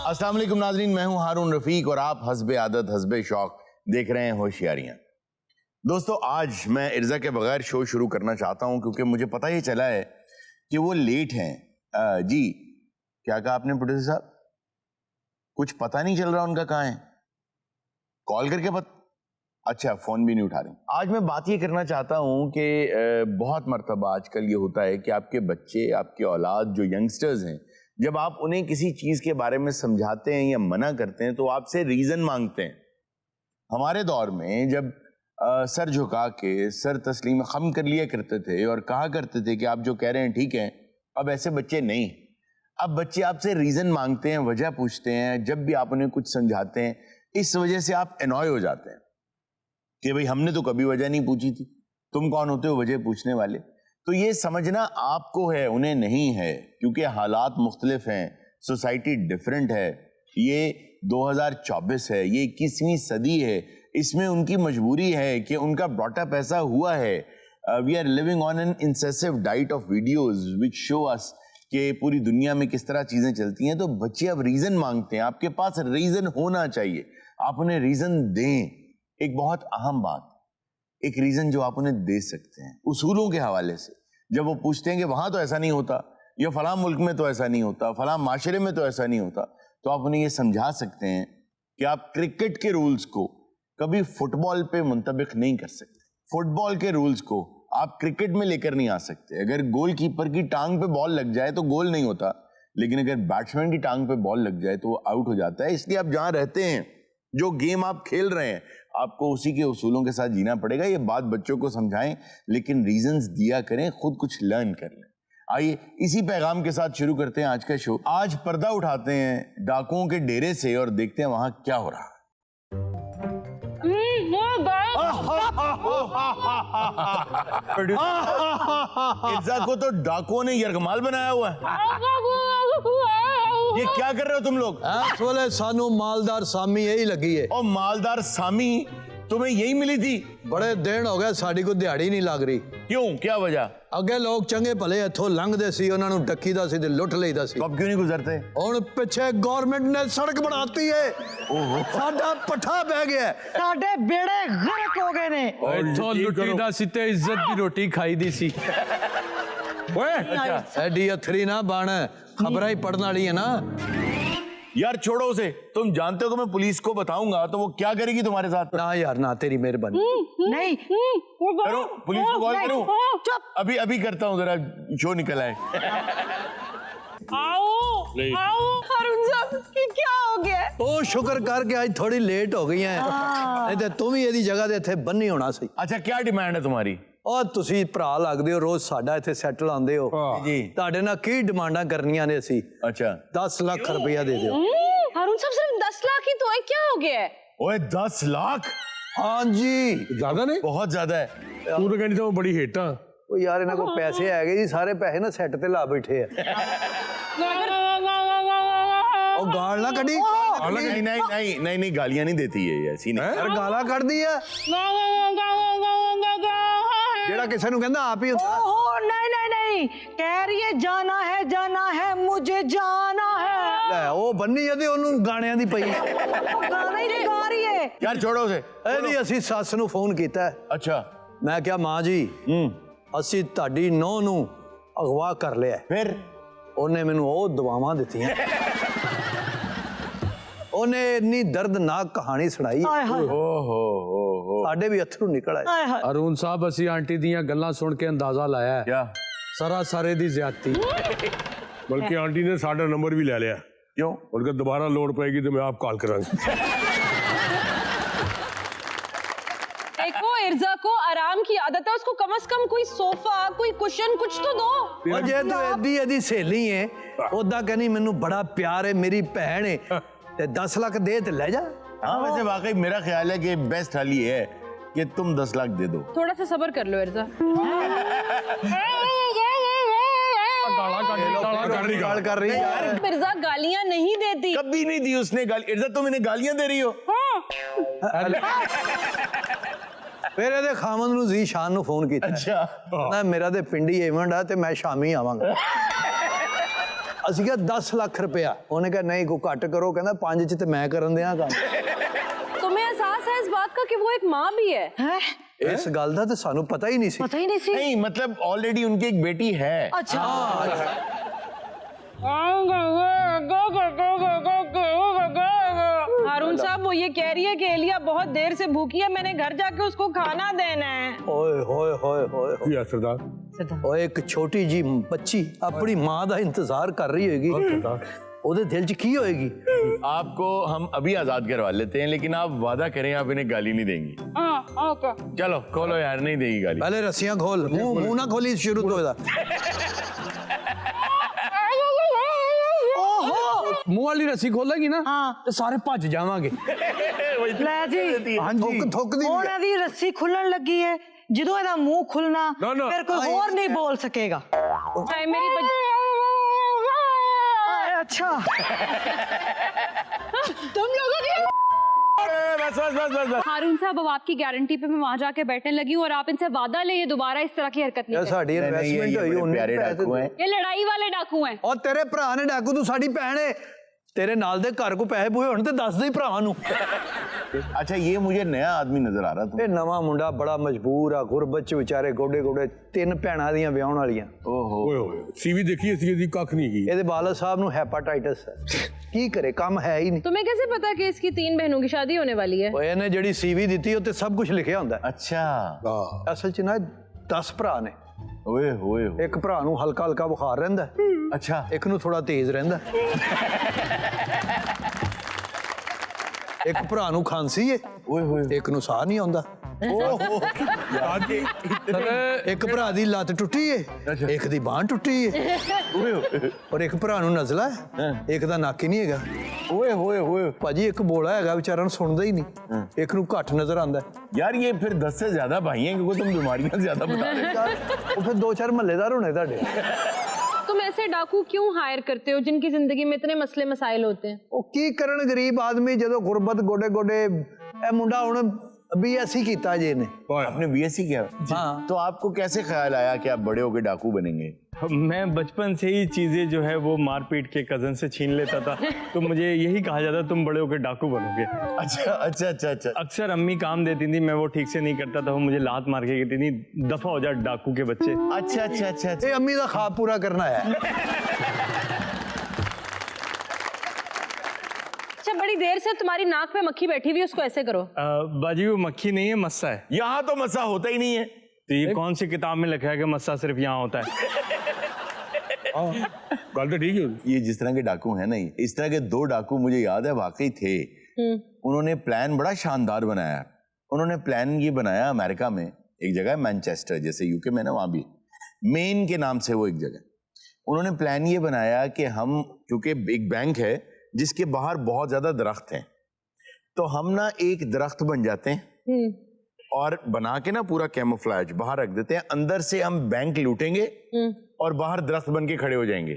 अस्सलाम वालेकुम नाज़रीन, मैं हूं हारून रफीक और आप हस्बे आदत हस्बे शौक देख रहे हैं होशियारियां। दोस्तों, आज मैं इर्जा के बगैर शो शुरू करना चाहता हूं क्योंकि मुझे पता ही चला है कि वो लेट हैं। जी क्या कहा आपने प्रोड्यूसर साहब? कुछ पता नहीं चल रहा उनका कहाँ है? कॉल करके अच्छा, फोन भी नहीं उठा रहे। आज मैं बात ये करना चाहता हूं कि बहुत मर्तबा आजकल ये होता है कि आपके बच्चे, आपके औलाद जो यंगस्टर्स हैं, जब आप उन्हें किसी चीज के बारे में समझाते हैं या मना करते हैं तो आपसे रीजन मांगते हैं। हमारे दौर में जब सर झुका के सर तस्लीम खम कर लिया करते थे और कहा करते थे कि आप जो कह रहे हैं ठीक है, अब ऐसे बच्चे नहीं। अब बच्चे आपसे रीजन मांगते हैं, वजह पूछते हैं। जब भी आप उन्हें कुछ समझाते हैं, इस वजह से आप एनॉय हो जाते हैं कि भाई हमने तो कभी वजह नहीं पूछी थी, तुम कौन होते हो वजह पूछने वाले। तो ये समझना आपको है, उन्हें नहीं है, क्योंकि हालात मुख्तलिफ हैं, सोसाइटी डिफरेंट है। ये 2024 है, ये 21वीं सदी है। इसमें उनकी मजबूरी है कि उनका ब्रॉटअप ऐसा हुआ है। We are living on an incessant diet of videos which show us कि पूरी दुनिया में किस तरह चीजें चलती हैं। तो बच्चे अब रीजन मांगते हैं, आपके पास रीजन होना चाहिए, आप उन्हें रीजन दें। एक बहुत अहम बात, एक रीजन जो आप उन्हें दे सकते हैं उसूलों के हवाले से। जब वो पूछते हैं कि वहां तो ऐसा नहीं होता, या फलां मुल्क में तो ऐसा नहीं होता, फलां माशरे में तो ऐसा नहीं होता, तो आप उन्हें ये समझा सकते हैं कि आप क्रिकेट के रूल्स को कभी फुटबॉल पे मुंतबिक नहीं कर सकते। फुटबॉल के रूल्स को आप क्रिकेट में लेकर नहीं आ सकते। अगर गोलकीपर की टांग पे बॉल लग जाए तो गोल नहीं होता, लेकिन अगर बैट्समैन की टांग पे बॉल लग जाए तो वो आउट हो जाता है। इसलिए आप जहां रहते हैं, जो गेम आप खेल रहे हैं, आपको उसी के उसूलों के साथ जीना पड़ेगा। ये बात बच्चों को समझाएं, लेकिन रीजंस दिया करें, खुद कुछ लर्न कर लें। आइए इसी पैगाम के साथ शुरू करते हैं आज का शो। आज पर्दा उठाते हैं डाकुओं के डेरे से और देखते हैं वहां क्या हो रहा है। इर्जा को तो डाकुओं ने यरगमाल बनाया हुआ है। ये क्या कर रहे हो तुम लोग? बोले सानू मालदार सामी यही लगी है। और मालदार सामी तुम्हें यही मिली थी? बड़े दिन हो गए साड़ी को दिहाड़ी नहीं लग रही। क्यों, क्या वजह? अगे लोग चंगे भले इथों लंघदे सी, उन्हां नूं डकीदा सी ते लुट लईदा सी। अब क्यों नहीं गुजरते? हुण पिछे गवर्नमेंट ने सड़क बनाती है, साडा पठा बह गया, साडे बेड़े गर्क हो गए ने। इथों लुटीदा सी ते इज्जत दी रोटी खाई दी सी। अच्छा। एडी अथरी ना बन, खबरां ही पढ़ने वाली है ना। यार छोड़ो उसे, तुम जानते हो कि मैं पुलिस को बताऊंगा तो वो क्या करेगी तुम्हारे साथ? ना यार ना, तेरी मेहरबानी। नहीं करो, पुलिस को कॉल करूं? चुप। अभी करता हूँ, जरा शो निकल आए। हारून साहब क्या हो गया? ओ शुक्र कर के आज थोड़ी लेट हो गई है, नहीं तो तुम ही ਇਹਦੀ जगह ਤੇ ਇੱਥੇ ਬੰਨੀ ਹੋਣਾ ਸੀ। अच्छा, क्या डिमांड है तुम्हारी? ਉਹ ਤੁਸੀਂ ਭਰਾ ਲੱਗਦੇ ਹੋ, ਰੋਜ਼ ਸਾਡਾ ਇੱਥੇ ਸੈਟਲ ਆਉਂਦੇ ਹੋ जी। ਤੁਹਾਡੇ ਨਾਲ ਕੀ ਡਿਮਾਂਡਾਂ ਕਰਨੀਆਂ ਨੇ ਅਸੀਂ? अच्छा, 10 ਲੱਖ रुपया दे दो। हारून साहब सिर्फ 10 लाख ही तो है, क्या हो गया है? ओए 10 लाख हाँ जी, ज्यादा नहीं? बहुत ज्यादा है। तू तो कहनी तो बड़ी हेटा। ਉਹ ਯਾਰ ਇਹਨਾਂ ਕੋਲ ਪੈਸੇ ਹੈਗੇ ਜੀ, ਸਾਰੇ ਪੈਸੇ ਨਾ ਸੈੱਟ ਤੇ ਲਾ ਬੈਠੇ ਆ। ਉਹ ਗਾਲ ਨਾ ਕੱਢੀ। नहीं, गालियां नहीं देती है ऐसी नहीं। ਯਾਰ ਗਾਲਾਂ ਕੱਢਦੀ ਆ, ਜਿਹੜਾ ਕਿਸੇ ਨੂੰ ਕਹਿੰਦਾ ਆਪ ਹੀ ਹੁੰਦਾ। ओहो नहीं, कह रही है जाना है मुझे जाना है। ਲੈ ਉਹ ਬੰਨੀ ਆ ਤੇ ਉਹਨੂੰ ਗਾਣਿਆਂ ਦੀ ਪਈ। गाना ही गा रही है। यार छोड़ो उसे। ਇਹਦੀ ਅਸੀਂ ਸੱਸ ਨੂੰ ਫੋਨ ਕੀਤਾ। अच्छा, ਮੈਂ ਕਿਹਾ ਮਾਂ ਜੀ ਅਸੀਂ ਤੁਹਾਡੀ ਨੂੰਹ ਨੂੰ ਅਗਵਾ ਕਰ ਲਿਆ। फिर ਉਹਨੇ ਮੈਨੂੰ ਉਹ ਦੁਆਵਾਂ ਦਿੱਤੀਆਂ, ਉਹਨੇ ਇੰਨੀ ਦਰਦਨਾਕ ਕਹਾਣੀ ਸੁਣਾਈ, हाय हाय ਸਾਡੇ ਵੀ ਅਥਰੂ ਨਿਕਲ ਆਏ। हाय हाय। अरुण साहब ਅਸੀਂ आंटी ਦੀਆਂ ਗੱਲਾਂ ਸੁਣ ਕੇ ਅੰਦਾਜ਼ਾ ਲਾਇਆ ਹੈ क्या? ਸਾਰਾ ਸਾਰੇ ਦੀ ਜ਼ਿਆਦਤੀ। बल्कि आंटी ने साडा नंबर भी ले लिया। क्यों? उनका दोबारा लोड पाएगी तो मैं आप कॉल करांगी। देखो इर्जा को आराम की आदत है, उसको कम से कम कोई सोफा, कोई कुशन, कुछ तो दो। ਉਹ ਜੇ ਤੂੰ ਇਹਦੀ ਸਹੇਲੀ ਹੈ, ਉਦਾਂ ਕਹਿੰਦੀ ਮੈਨੂੰ ਬੜਾ ਪਿਆਰ ਹੈ, ਮੇਰੀ ਭੈਣ ਹੈ, ਤੇ 10 ਲੱਖ ਦੇ ਤੇ ਲੈ ਜਾ। हाँ, वैसे वाकई मेरा ख्याल है कि बेस्ट हल ये है कि तुम 10 लाख दे दो। थोड़ा सा सब्र कर लो इर्जा। गाल कर रही है। इर्जा गालियां नहीं देती। कभी नहीं दी उसने गाली। इर्जा तुम इन्हें गालियां दे रही हो? ਫਿਰ ਇਹਦੇ ਖਾਮਨ ਨੂੰ ਜ਼ੀਸ਼ਾਨ ਨੂੰ ਫੋਨ ਕੀਤਾ। अच्छा, ਨਾ ਮੇਰਾ ਤੇ ਪਿੰਡੀ ਇਵੈਂਟ ਆ ਤੇ ਮੈਂ ਸ਼ਾਮੀ ਆਵਾਂਗਾ। ਅਸੀਂ ਕਿਹਾ 10 ਲੱਖ रुपया ਉਹਨੇ ਕਿਹਾ नहीं को ਘੱਟ ਕਰੋ ਕਹਿੰਦਾ 5 ਚ ਤੇ ਮੈਂ ਕਰਨ ਦਿਆਂ ਕੰਮ तुम्हें एहसास है इस बात का कि वो एक माँ भी है हैं? ਇਸ ਗੱਲ ਦਾ ਤੇ ਸਾਨੂੰ ਪਤਾ ਹੀ ਨਹੀਂ ਸੀ पता ही नहीं सी। नहीं मतलब ऑलरेडी उनकी एक बेटी है। अच्छा हारून साहब वो ये कह रही है कि एलिया बहुत देर से भूखी है, मैंने घर जाके उसको खाना देना है। ਓਏ ਹੋਏ ਹੋਏ ਹੋਏ ਕੀ ਆ ਸਰਦਾਰ ਓਏ ਇੱਕ ਛੋਟੀ ਜੀ ਬੱਚੀ ਆਪਣੀ ਮਾਂ ਦਾ ਇੰਤਜ਼ਾਰ ਕਰ ਰਹੀ ਹੋਏਗੀ ਉਹਦੇ ਦਿਲ 'ਚ ਕੀ ਹੋਏਗੀ आपको हम अभी आजाद करवा लेते हैं, लेकिन आप वादा करें आप इन्हें गाली नहीं देंगी। चलो खोलो यार, नहीं देगी गाली। ਪਹਿਲੇ ਰੱਸੀਆਂ ਖੋਲ ਮੂੰਹ ਨਾ ਖੋਲੀ ਸ਼ੁਰੂ ਤੋਂ ਇਹਦਾ मुंह वाली रस्सी खोलेगी ना हाँ। तो सारे भज जावांगे। ਲੈ ਜੀ ਹਾਂਜੀ ਥੁੱਕਦੀ ਹੁਣ ਇਹਦੀ ਰੱਸੀ ਖੁੱਲਣ ਲੱਗੀ ਹੈ, ਜਦੋਂ ਇਹਦਾ ਮੂੰਹ ਖੁੱਲਣਾ ਨਾ, ਨਾ। ਫਿਰ ਕੋਈ ਹੋਰ ਨਹੀਂ ਬੋਲ ਸਕੇਗਾ। चाहे मेरी अच्छा तुम लोगों की बस बस बस बस बस। हारून साहब अब आपकी गारंटी पे मैं वहां जाके बैठने लगी हूँ और आप इनसे वादा ले ये दोबारा इस तरह की हरकत नहीं ਯਾਰ करेंगे। ਸਾਡੀ नहीं, नहीं, ਇਨਵੈਸਟਮੈਂਟ ये ਹੋਈ बड़े ਉਹਨੇ प्यारे डाकू हैं। ये लड़ाई वाले डाकू हैं। ਔਰ ਤੇਰੇ ਭਰਾ ਨੇ ਡਾਕੂ ਤੂੰ ਸਾਡੀ ਭੈਣ ਏ ਤੇਰੇ ਨਾਲ ਦੇ ਘਰ ਕੋ ਪੈਸੇ ਪੂਏ ਹੁਣ ਤੇ ਦੱਸ ਦੇ ਭਰਾਵਾਂ ਨੂੰ अच्छा ये मुझे नया आदमी नजर आ रहा था। ਇਹ ਨਵਾਂ ਮੁੰਡਾ ਬੜਾ ਮਜਬੂਰ ਆ ਗੁਰਬਤ ਚ ਵਿਚਾਰੇ ਗੋਡੇ ਗੋਡੇ 3 ਭੈਣਾਂ ਦੀਆਂ ਵਿਆਹਣ ਵਾਲੀਆਂ ओहो ਓਏ ਹੋਏ ਸੀਵੀ ਦੇਖੀ ਅਸੀਂ ਇਹਦੀ ਕੱਖ ਨਹੀਂ ਕੀ ਇਹਦੇ ਵਾਲਦ ਸਾਹਿਬ ਨੂੰ ਹੈਪਾਟਾਈਟਸ ਹੈ ਕੀ ਕਰੇ ਕੰਮ ਹੈ ਹੀ ਨਹੀਂ तुम्हें कैसे पता कि इसकी 3 बहनों की शादी होने वाली है? ਓਏ ਇਹਨੇ ਜਿਹੜੀ ਸੀਵੀ ਦਿੱਤੀ ਉੱਤੇ ਸਭ ਕੁਝ ਲਿਖਿਆ ਹੁੰਦਾ ਹੈ। अच्छा ਹਾਂ ਅਸਲ ਚ ਨਾ 10 ਭਰਾ ਨੇ ओए होए हो। ਇੱਕ ਭਰਾ ਨੂੰ ਹਲਕਾ ਹਲਕਾ ਬੁਖਾਰ ਰਹਿੰਦਾ ਹੈ, अच्छा ਇੱਕ ਨੂੰ ਥੋੜਾ ਤੇਜ਼ ਰਹਿੰਦਾ ਹੈ। ਇੱਕ ਭਰਾ ਨੂੰ ਖਾਂਸੀ ਏ ओए होए ਇੱਕ ਨੂੰ ਸਾਹ ਨਹੀਂ ਆਉਂਦਾ ओहो ਆਦੀ ਇੱਕ ਭਰਾ ਦੀ ਲੱਤ ਟੁੱਟੀ ਏ ਇੱਕ ਦੀ ਬਾਂਹ ਟੁੱਟੀ ਏ ओए होए ਔਰ ਇੱਕ ਭਰਾ ਨੂੰ ਨਜ਼ਲਾ ਹੈ ਇੱਕ ਦਾ ਨੱਕ ਹੀ ਨਹੀਂ ਹੈਗਾ ओए होए होए। ਭਾਜੀ ਇੱਕ ਬੋਲਾ ਹੈਗਾ ਵਿਚਾਰਾ ਨੂੰ ਸੁਣਦਾ ਹੀ ਨਹੀਂ ਇੱਕ ਨੂੰ ਘੱਟ ਨਜ਼ਰ ਆਉਂਦਾ ਹੈ। यार ये फिर 10 से ज्यादा भाई हैं क्योंकि तुम बीमारियां ज्यादा बता रहे हो। ਉਹ ਫਿਰ 2-4 ਮਹੱਲੇਦਾਰ ਹੋਣੇ ਤੁਹਾਡੇ तुम ऐसे डाकू क्यों हायर करते हो जिनकी जिंदगी में इतने मसले मसाइल होते हैं? ਉਹ ਕੀ ਕਰਨ ਗਰੀਬ ਆਦਮੀ ਜਦੋਂ ਗੁਰਬਤ ਗੋਡੇ ਗੋਡੇ ਇਹ ਮੁੰਡਾ ਹੁਣ BSc ਕੀਤਾ ਜੇ ਨੇ आपने BSc किया? हाँ। तो आपको कैसे ख्याल आया कि आप बड़े होकर डाकू बनेंगे? मैं बचपन से ही चीजें जो है वो मारपीट के कजन से छीन लेता था, तो मुझे यही कहा जाता तुम बड़े होकर डाकू बनोगे। अच्छा अच्छा अच्छा अच्छा। अक्सर अम्मी काम देती थी, मैं वो ठीक से नहीं करता था, वो मुझे लात मार के कहती थी दफा हो जा डाकू के बच्चे। अच्छा अच्छा अच्छा अच्छा। ਇਹ ਅੰਮੀ ਦਾ ਖਾਬ ਪੂਰਾ ਕਰਨਾ ਹੈ अच्छा बड़ी देर से तुम्हारी नाक पे मक्खी बैठी हुई है, उसको ऐसे करो। बाजी वो मक्खी नहीं है, मस्सा है। यहाँ तो मसा होता ही नहीं है। तो ये कौन सी किताब में लिखा है कि मस्सा सिर्फ यहाँ होता है? ਗੱਲ ਤਾਂ ਠੀਕ ਹੀ ਹੁੰਦੀ ये जिस तरह के डाकू हैं ना, इस तरह के 2 डाकू मुझे याद है वाकई थे। उन्होंने प्लान बड़ा शानदार बनाया। उन्होंने प्लान ये बनाया अमेरिका में, एक जगह है मैनचेस्टर, जैसे यूके में ना, वहाँ भी मेन के नाम से वो एक जगह। उन्होंने प्लान ये बनाया कि हम, क्योंकि एक बैंक है जिसके बाहर बहुत ज्यादा दरख्त हैं, तो हम ना एक दरख्त बन जाते हैं और बना के ना पूरा कैमोफ्लेज बाहर रख देते हैं, अंदर से हम बैंक लूटेंगे और बाहर दरख्त बन के खड़े हो जाएंगे।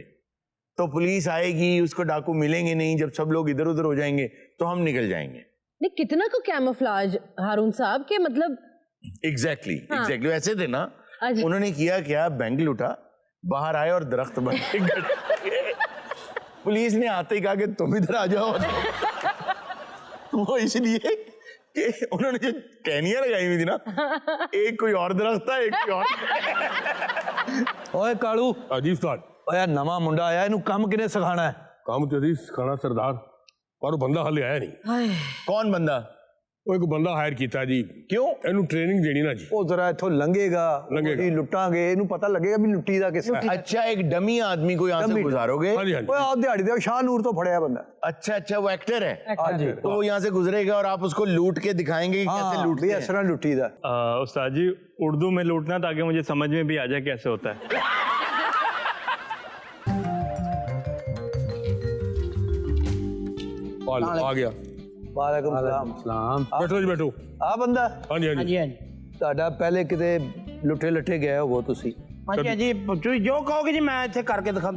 तो पुलिस आएगी, उसको डाकू मिलेंगे नहीं, जब सब लोग इधर उधर हो जाएंगे तो हम निकल जाएंगे। नहीं कितना को कैमोफ्लेज हारून साहब के मतलब। एग्जैक्टली ऐसे थे ना। अच्छा। उन्होंने किया क्या, बैंक लूटा, बाहर आए और दरख्त बन के खड़े हो गए। पुलिस ने आते ही कहा कि तुम इधर आ जाओ। वो इसलिए कि उन्होंने जो टहनियां लगाई हुई थी ना, एक कोई और दरख्त था, एक कोई और। ਓਏ ਕਾਲੂ ਅਜੀ ਉਸਤਾਦ ਓਏ ਨਵਾਂ ਮੁੰਡਾ ਆਇਆ ਇਹਨੂੰ ਕੰਮ ਕਿਨੇ ਸਿਖਾਣਾ ਹੈ ਕੰਮ ਤੇ ਅਸੀਂ ਸਿਖਾਣਾ ਸਰਦਾਰ ਪਰ ਉਹ ਬੰਦਾ ਹਾਲੇ ਆਇਆ ਨਹੀਂ कौन बंदा? ਉਹ ਇੱਕ ਬੰਦਾ ਹਾਇਰ ਕੀਤਾ ਜੀ क्यों? ਇਹਨੂੰ ਟ੍ਰੇਨਿੰਗ ਦੇਣੀ ਨਾ ਜੀ ਉਹ ਜ਼ਰਾ ਇੱਥੋਂ ਲੰਘੇਗਾ ਲੰਘੇਗਾ। ਅਸੀਂ ਲੁੱਟਾਂਗੇ ਇਹਨੂੰ ਪਤਾ ਲੱਗੇਗਾ ਵੀ ਲੁੱਟੀ ਦਾ ਕਿੱਸਾ ਹੈ अच्छा एक डमी आदमी को यहाँ से डमी। गुजारोगे? ਹਾਂਜੀ ਹਾਂਜੀ ਓਏ ਆਹ ਦਿਹਾੜੀ ਦੇ ਸ਼ਾਹ ਨੂਰ ਤੋਂ ਫੜਿਆ ਬੰਦਾ अच्छा अच्छा, वो एक्टर है। हाँ जी। तो वो यहाँ से गुजरेगा और आप उसको लूट के दिखाएंगे कि कैसे ਹਾਂ लूटते ਵੀ हैं। ਇਸ ਤਰ੍ਹਾਂ ਲੁੱਟੀ ਦਾ उस्ताद जी उर्दू में लूटना ताकि मुझे समझ में भी आ जाए कैसे होता है। ਆ ਗਿਆ ਵਾਲੇਕੁਮ ਸਲਾਮ ਬੈਠੋ ਜੀ ਬੈਠੋ ਆ ਬੰਦਾ ਹਾਂਜੀ ਹਾਂਜੀ ਤੁਹਾਡਾ ਪਹਿਲੇ ਕਿਤੇ ਲੁੱਟੇ ਲੱਟੇ ਗਏ ਹੋਵੋ ਤੁਸੀਂ हाँ जी तुम जो कहोगे जी मैं इतने करके दिखा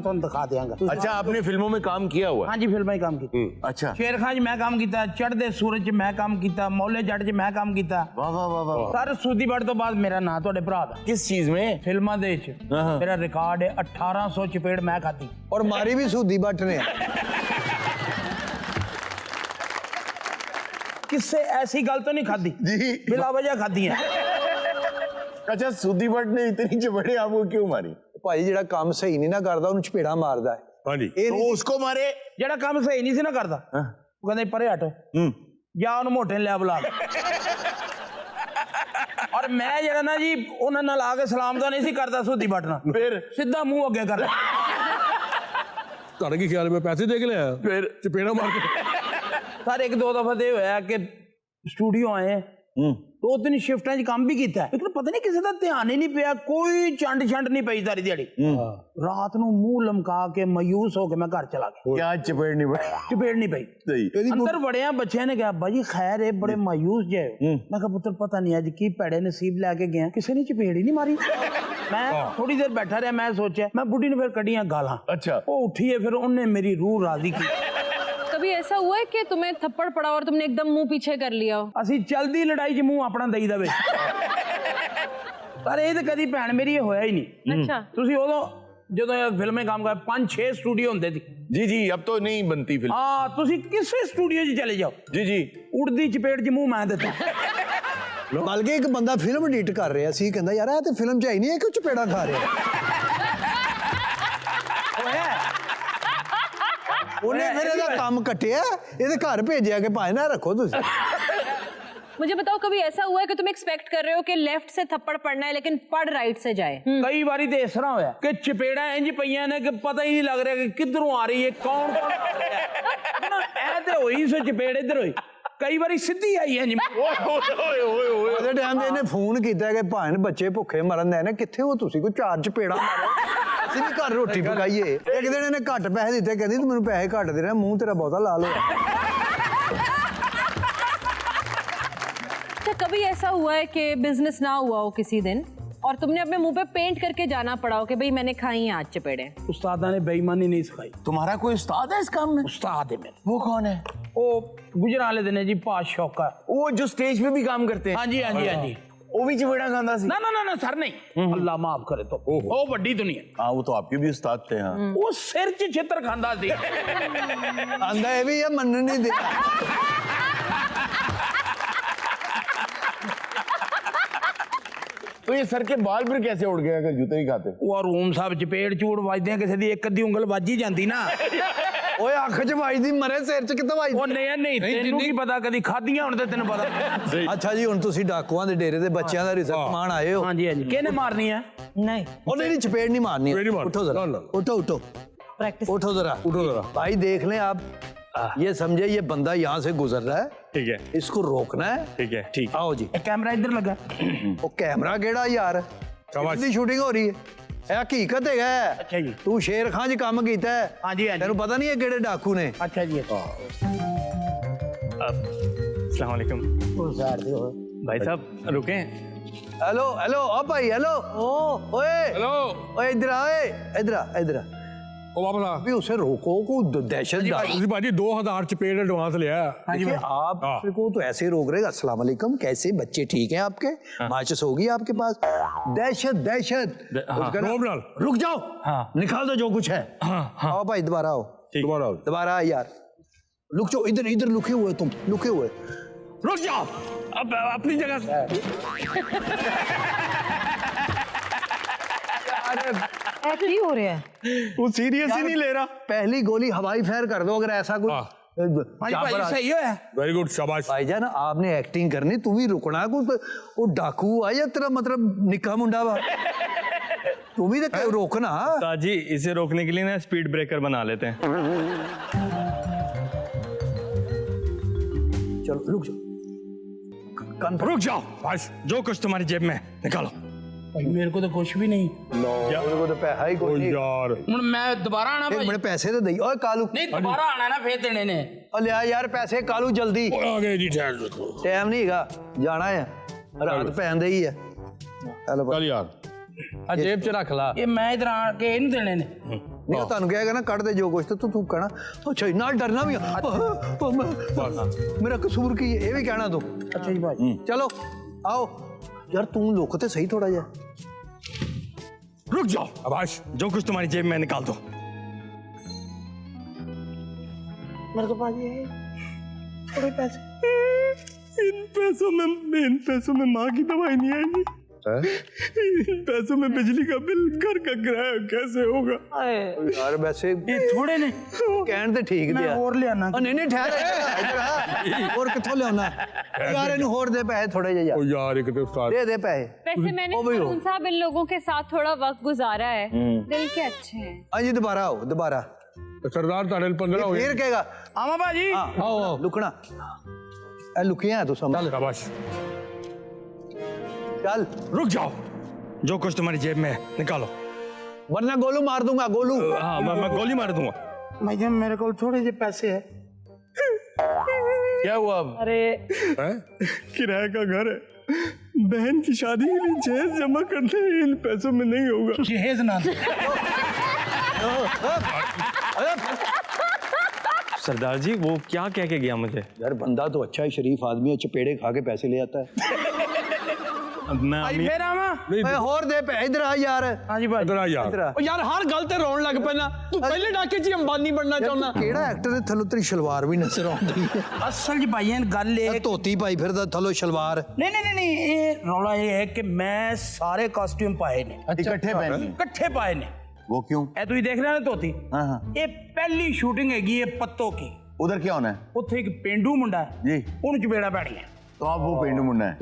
देंगा। अच्छा, आपने फिल्मों में काम किया हुआ है? हाँ जी फिल्में काम की। अच्छा, शेर खान च मैं काम किया, चढ़दे सूरज च मैं काम किया, मौले जट च मैं काम किया। वाह वाह वाह वाह। सर सूदी बट तो बाद मेरा नाम तुहाडे भरा दा किस चीज में? फिल्मां दे विच मेरा रिकॉर्ड है 1800 चपेड़ मैं खाती। और मारी भी सूदी बट ने। किससे ऐसी गल तो नहीं खादी जी। बिला वजह खादी है। अच्छा, सूदी भट्ट ने इतनी चपेड़े आपको क्यों मारी? भाई जेड़ा काम सही नहीं ना करदा उन्हें चपेड़ा मारदा है। हाँ जी। ਇਹ तो उसको मारे। जेड़ा काम सही नहीं सी ना करदा वो कहंदे परे हट जा उन्हें मोटे ने लै बुला के। और मैं जेड़ा ना जी उन्हां नाल आके सलाम तो नहीं सी करदा सूदी बट नाल, फिर सीधा मुंह अगे कर। ਤੁਹਾਡੇ ਕੀ ਖਿਆਲ में पैसे दे के लिया फिर चपेड़ा मार के? सर एक दो दफा तो होया कि स्टूडियो आए हैं, दो तीन शिफ्टां च काम भी किया, लेकिन पता नहीं किसी का ध्यान ही नहीं पिया, कोई चंड छंड नहीं पई सारी दिहाड़ी। रात नूं मुंह लमका के मायूस हो के मैं घर चला गया। क्या चपेड़ नहीं पड़ी? चपेड़ नहीं पई। सही। अंदर बड़े बच्चे ने कहा भाजी खैर है, बड़े मायूस जे हो। मैं कहा पुत्र पता नहीं अज की भैड़े नसीब लैके गए, किसी ने चपेड़ ही नहीं मारी। मैं थोड़ी देर बैठा रहा, मैं सोचा, मैं बुढ़ी ने फिर कड़ियां गालां। अच्छा। वो उठी है, फिर उन्हें मेरी रूह राजी की। कभी ऐसा हुआ है कि तुम्हें थप्पड़ पड़ा और तुमने एकदम मुंह पीछे कर लिया हो? ਅਸੀਂ ਚਲਦੀ ਲੜਾਈ 'ਚ ਮੂੰਹ ਆਪਣਾ ਦਈ ਦਾ ਵਿੱਚ। ਪਰ ਇਹ ਤਾਂ ਕਦੀ ਭੈਣ ਮੇਰੀ ਇਹ ਹੋਇਆ ਹੀ ਨਹੀਂ। अच्छा। ਤੁਸੀਂ ਉਦੋਂ ਜਦੋਂ ਇਹ ਫਿਲਮੇ ਕੰਮ ਕਰ 5-6 ਸਟੂਡੀਓ ਹੁੰਦੇ ਸੀ। जी जी, अब तो नहीं बनती फिल्म। ਹਾਂ ਤੁਸੀਂ ਕਿਸੇ ਸਟੂਡੀਓ 'ਚ ਚਲੇ ਜਾਓ, जी जी। ਉੜਦੀ ਚਪੇੜ 'ਚ ਮੂੰਹ ਮੈਂ ਦਿੱਤਾ। ਬਲਕਿ ਇੱਕ ਬੰਦਾ ਫਿਲਮ ਐਡਿਟ ਕਰ ਰਿਹਾ ਸੀ, ਕਹਿੰਦਾ ਯਾਰ ਇਹ ਤੇ ਫਿਲਮ ਚ ਹੈ ਹੀ ਨਹੀਂ, ਇਹ ਕਿਉਂ ਚਪੇੜਾ ਖਾ ਰਿਹਾ? ਹੋਇਆ ਉਹਨੇ ਫਿਰ ਇਹਦਾ ਕੰਮ ਕੱਟਿਆ, ਇਹਦੇ ਘਰ ਭੇਜਿਆ ਕਿ ਭਾਈ ਨਾ ਰੱਖੋ ਤੁਸੀਂ। मुझे बताओ कभी ऐसा हुआ है कि तुम एक्सपेक्ट कर रहे हो कि लेफ्ट से थप्पड़ पड़ना है लेकिन पड़ राइट से जाए? ਕਈ ਵਾਰੀ ਤੇ ਇਸ ਤਰ੍ਹਾਂ ਹੋਇਆ ਕਿ ਚਪੇੜਾਂ ਇੰਜ ਪਈਆਂ ਨੇ ਕਿ ਪਤਾ ਹੀ ਨਹੀਂ ਲੱਗ ਰਿਹਾ ਕਿ ਕਿੱਧਰੋਂ ਆ ਰਹੀ ਹੈ, ਕੌਣ ਕੌਣ ਆ ਰਿਹਾ ਹੈ। ਐ ਤੇ ਹੋਈ ਸੋ ਚਪੇੜ ਇੱਧਰ ਹੋਈ, ਕਈ ਵਾਰੀ ਸਿੱਧੀ ਆਈ ਹੈ ਜੀ। ਉਹਦੇ ਟਾਈਮ ਤੇ ਇਹਨੇ ਫੋਨ ਕੀਤਾ ਕਿ ਭਾਣ ਬੱਚੇ ਭੁੱਖੇ ਮਰਨ ਦੇ ਨੇ, ਕਿੱਥੇ ਹੋ ਤੁਸੀਂ, ਕੋਈ ਚਾਰ ਚਪੇੜਾ ਮਾਰੋ, ਅਸੀਂ ਵੀ ਘਰ ਰੋਟੀ ਪਕਾਈਏ। ਇੱਕ ਦਿਨ ਇਹਨੇ ਘੱਟ ਪੈਸੇ ਦਿੱਤੇ, ਕਹਿੰਦੀ ਤੂੰ ਮੈਨੂੰ ਪੈਸੇ ਘੱਟ ਦੇ ਰਿਹਾ, ਮੂੰਹ ਤੇਰਾ ਬਹੁਤਾ ਲਾਲ ਹੋਇਆ। अच्छा, कभी ऐसा हुआ है कि बिजनेस ना हुआ हो किसी दिन और तुमने अपने मुंह पे पेंट करके जाना पड़ा हो कि भाई मैंने खाई हैं आज चपेड़े? उस्तादा ने बेईमानी नहीं सिखाई। तुम्हारा कोई उस्ताद है इस काम में? उस्ताद है मेरे। वो कौन है? वो गुजरां वाले दिन है जी, पास शौका। वो जो स्टेज पे भी काम करते हैं? हाँ जी हाँ जी हाँ जी। वो भी चपेड़ा खांदा सी? ना ना ना ना सर नहीं, अल्लाह माफ करे तो वो बड़ी दुनिया। हाँ, वो तो आपके भी उस्ताद थे। हाँ। वो सिर च छित्र खांदा सी। ਆਂਦਾ ਇਹ ਵੀ ਇਹ ਮੰਨਣ ਨਹੀਂ ਦਿਆ। तो ये सर के बाल फिर कैसे उड़ गए अगर जूते ही खाते? वो रूम साहब चपेड़ चूड़ वजदे किसी दी एक अद्धी उंगल ਵੱਜ ਹੀ ਜਾਂਦੀ ਨਾ। ਓਏ ਅੱਖ ਚ ਵੱਜਦੀ ਮਰੇ, ਸਿਰ ਚ ਕਿੱਥੇ ਵੱਜਦੀ? ਉਹ ਨਹੀਂ ਤੈਨੂੰ ਕੀ ਪਤਾ, ਕਦੀ ਖਾਧੀਆਂ ਹੁਣ ਤੇ ਤੈਨੂੰ ਪਤਾ। ਅੱਛਾ ਜੀ, ਹੁਣ ਤੁਸੀਂ ਡਾਕੂਆਂ ਦੇ ਡੇਰੇ ਦੇ ਬੱਚਿਆਂ ਦਾ ਰਿਜ਼ਲਟ ਮਾਣ ਆਏ ਹੋ। ਹਾਂਜੀ ਹਾਂਜੀ। ਕਿਹਨੇ ਮਾਰਨੀ ਹੈ? नहीं ਉਹਨੇ ਨਹੀਂ ਚਪੇੜ ਨਹੀਂ ਮਾਰਨੀ। चपेड़ नहीं मारनी। उठो जरा, ना, ना। उठो उठो प्रैक्टिस। उठो जरा, उठो जरा। भाई देख लें आप, ये समझे ये बंदा यहाँ से गुजर रहा है, ठीक है इसको रोकना है। ठीक है ठीक आओ जी। ਇਹ ਕੈਮਰਾ ਇੱਧਰ ਲੱਗਾ। वो कैमरा केड़ा यार, शाबाश। किसदी शूटिंग हो रही है? ਇਹ ਹਕੀਕਤ ਹੈਗਾ। ਅੱਛਾ ਜੀ। ਤੂੰ ਸ਼ੇਰ ਖਾਨ ਚ ਕੰਮ ਕੀਤਾ ਹੈ। ਹਾਂਜੀ ਹਾਂਜੀ। ਤੈਨੂੰ ਪਤਾ ਨਹੀਂ ਹੈ ਕਿਹੜੇ ਡਾਕੂ ਨੇ? ਅੱਛਾ ਜੀ। अस्सलाम वालेकुम ਉਹ ਸਾਰ ਦੇ ਹੋ। भाई साहब रुके। हेलो हेलो, ओ भाई हेलो, ओ ओए हेलो। ओए इधर आ, ओए इधर आ, इधर आ। ओ वापस आ। अभी उसे रोको, को दहशत डाल। ਤੁਸੀਂ ਭਾਜੀ 2000 ਚਪੇੜ ਐਡਵਾਂਸ ਲਿਆ। देखिए आप को तो ऐसे रोक रहे। अस्सलाम वालेकुम, कैसे बच्चे ठीक हैं आपके? माचिस होगी आपके पास? दहशत दहशत। उसका ना- रोब नाल। रुक जाओ, निकाल दो जो कुछ है। आओ भाई दोबारा आओ, दोबारा आओ। दोबारा आ यार। लुक जाओ, इधर इधर लुके हुए, तुम लुके हुए। रुक जाओ अब अपनी जगह। की हो रहा है? वो सीरियस ही नहीं ले रहा। पहली गोली हवाई फायर कर दो अगर ऐसा कुछ। हाँ। ਹਾਂਜੀ ਭਾਈ सही होया। वेरी गुड शाबाश। भाईजान आपने एक्टिंग करनी, तू भी रुकना। कोई वो डाकू आ या तेरा मतलब निक्का मुंडा वा, तू भी तो रोकना। ताजी इसे रोकने के लिए ना स्पीड ब्रेकर बना लेते हैं। चलो रुक जाओ, रुक जाओ बस, जो कुछ तुम्हारी जेब में निकालो। ਭਾਈ ਮੇਰੇ ਕੋ ਤਾਂ ਕੁਝ ਵੀ ਨਹੀਂ। मेरे को तो पैसा ही ओ कोई नहीं। यार ਹੁਣ मैं दोबारा आना एक भाई? मिनट पैसे तो दई। ओए कालू, नहीं दोबारा आना ना फिर देने ने। ओ ले आ यार पैसे कालू जल्दी, आ गए जी ठहर जाओ। टाइम नहीं हैगा, जाना है, रात पैन दे ही है। हेलो चल यार ਆ ਜੇਬ ਚ ਰੱਖ ਲਾ। ਇਹ ਮੈਂ ਇਧਰ ਆ ਕੇ ਇਹਨੂੰ ਦੇਣੇ ਨੇ। ਨਹੀਂ ਉਹ ਤੁਹਾਨੂੰ ਕਹੇਗਾ ਨਾ ਕੱਢ ਦੇ ਜੋ ਕੁਛ ਤੇ ਤੂੰ ਕਹਿਣਾ ਅੱਛਾ ਜੀ, ਨਾਲ ਡਰਨਾ ਵੀ ਆ। ਮੇਰਾ ਕਸੂਰ ਕੀ ਹੈ ਇਹ ਵੀ ਕਹਿਣਾ ਤੂੰ। ਅੱਛਾ ਜੀ ਭਾਜੀ। ਚਲੋ आओ यार, तुम लुक तो सही थोड़ा जा। रुक जाओ आभास, जो कुछ तुम्हारी जेब में निकाल दो। मेरे को भाजी थोड़े पैसे। इन पैसों में माँ की दवाई नहीं आएगी। इन पैसों में बिजली का बिल, घर का किराया कैसे होगा? यार वैसे ये थोड़े ने कहन ते ठीक मैं दिया। और ले आना। नहीं नहीं ठहर इधर आ। और किथों ले आना यार, इन्हें होर दे पैसे थोड़े जे ओ यार एक तो उस्ताद दे पैसे। वैसे मैंने अरुण साहब इन लोगों के साथ थोड़ा वक्त गुजारा है, दिल के अच्छे हैं। हाँ जी, दोबारा आओ दोबारा। सरदार ताड़े 15 हो फिर कहेगा आमा भाजी। आओ लुकना लुकिया है तू समझ। शाबाश। चल रुक जाओ, जो कुछ तुम्हारी जेब में है निकालो, वरना गोलू मार दूंगा। गोलू हाँ मैं गोली मार दूंगा। मैं मेरे को थोड़े जे पैसे है। क्या हुआ अब? अरे किराए का घर है, बहन की शादी के लिए जहेज जमा करते हैं, इन पैसों में नहीं होगा। जहेज ना सरदार जी वो क्या कह के गया मुझे? यार बंदा तो अच्छा है, शरीफ आदमी है, चपेड़े खा के पैसे ले आता है। मैं भाई अमीर- फिर आवा। ओए होर दे पैसे इधर आ यार। हाँ जी भाई। इधर आ यार। इधर आ। ओ यार हर गल ते रोन लग पैना। तू पहले डाके च अंबानी बनना चाहना। केड़ा एक्टर है थलो तेरी शलवार भी नजर आउंदी है। असल जी भाई गल ये धोती पाई फिरदा थलो शलवार। नहीं ये रौला ये है कि मैं सारे कॉस्ट्यूम पाए ने, इकट्ठे पहन इकट्ठे पाए ने। वो क्यों? ए तुम देख रहे हो ना धोती, हाँ हाँ, ये पहली शूटिंग हैगी है पत्तों की। उधर क्या होना है ਉੱਥੇ ਇੱਕ ਪਿੰਡੂ ਮੁੰਡਾ ਹੈ जी? ਉਹਨੂੰ ਚਪੇੜਾ ਪੈਣੀਆਂ। तो आप वो पेंडू मुन्ना है।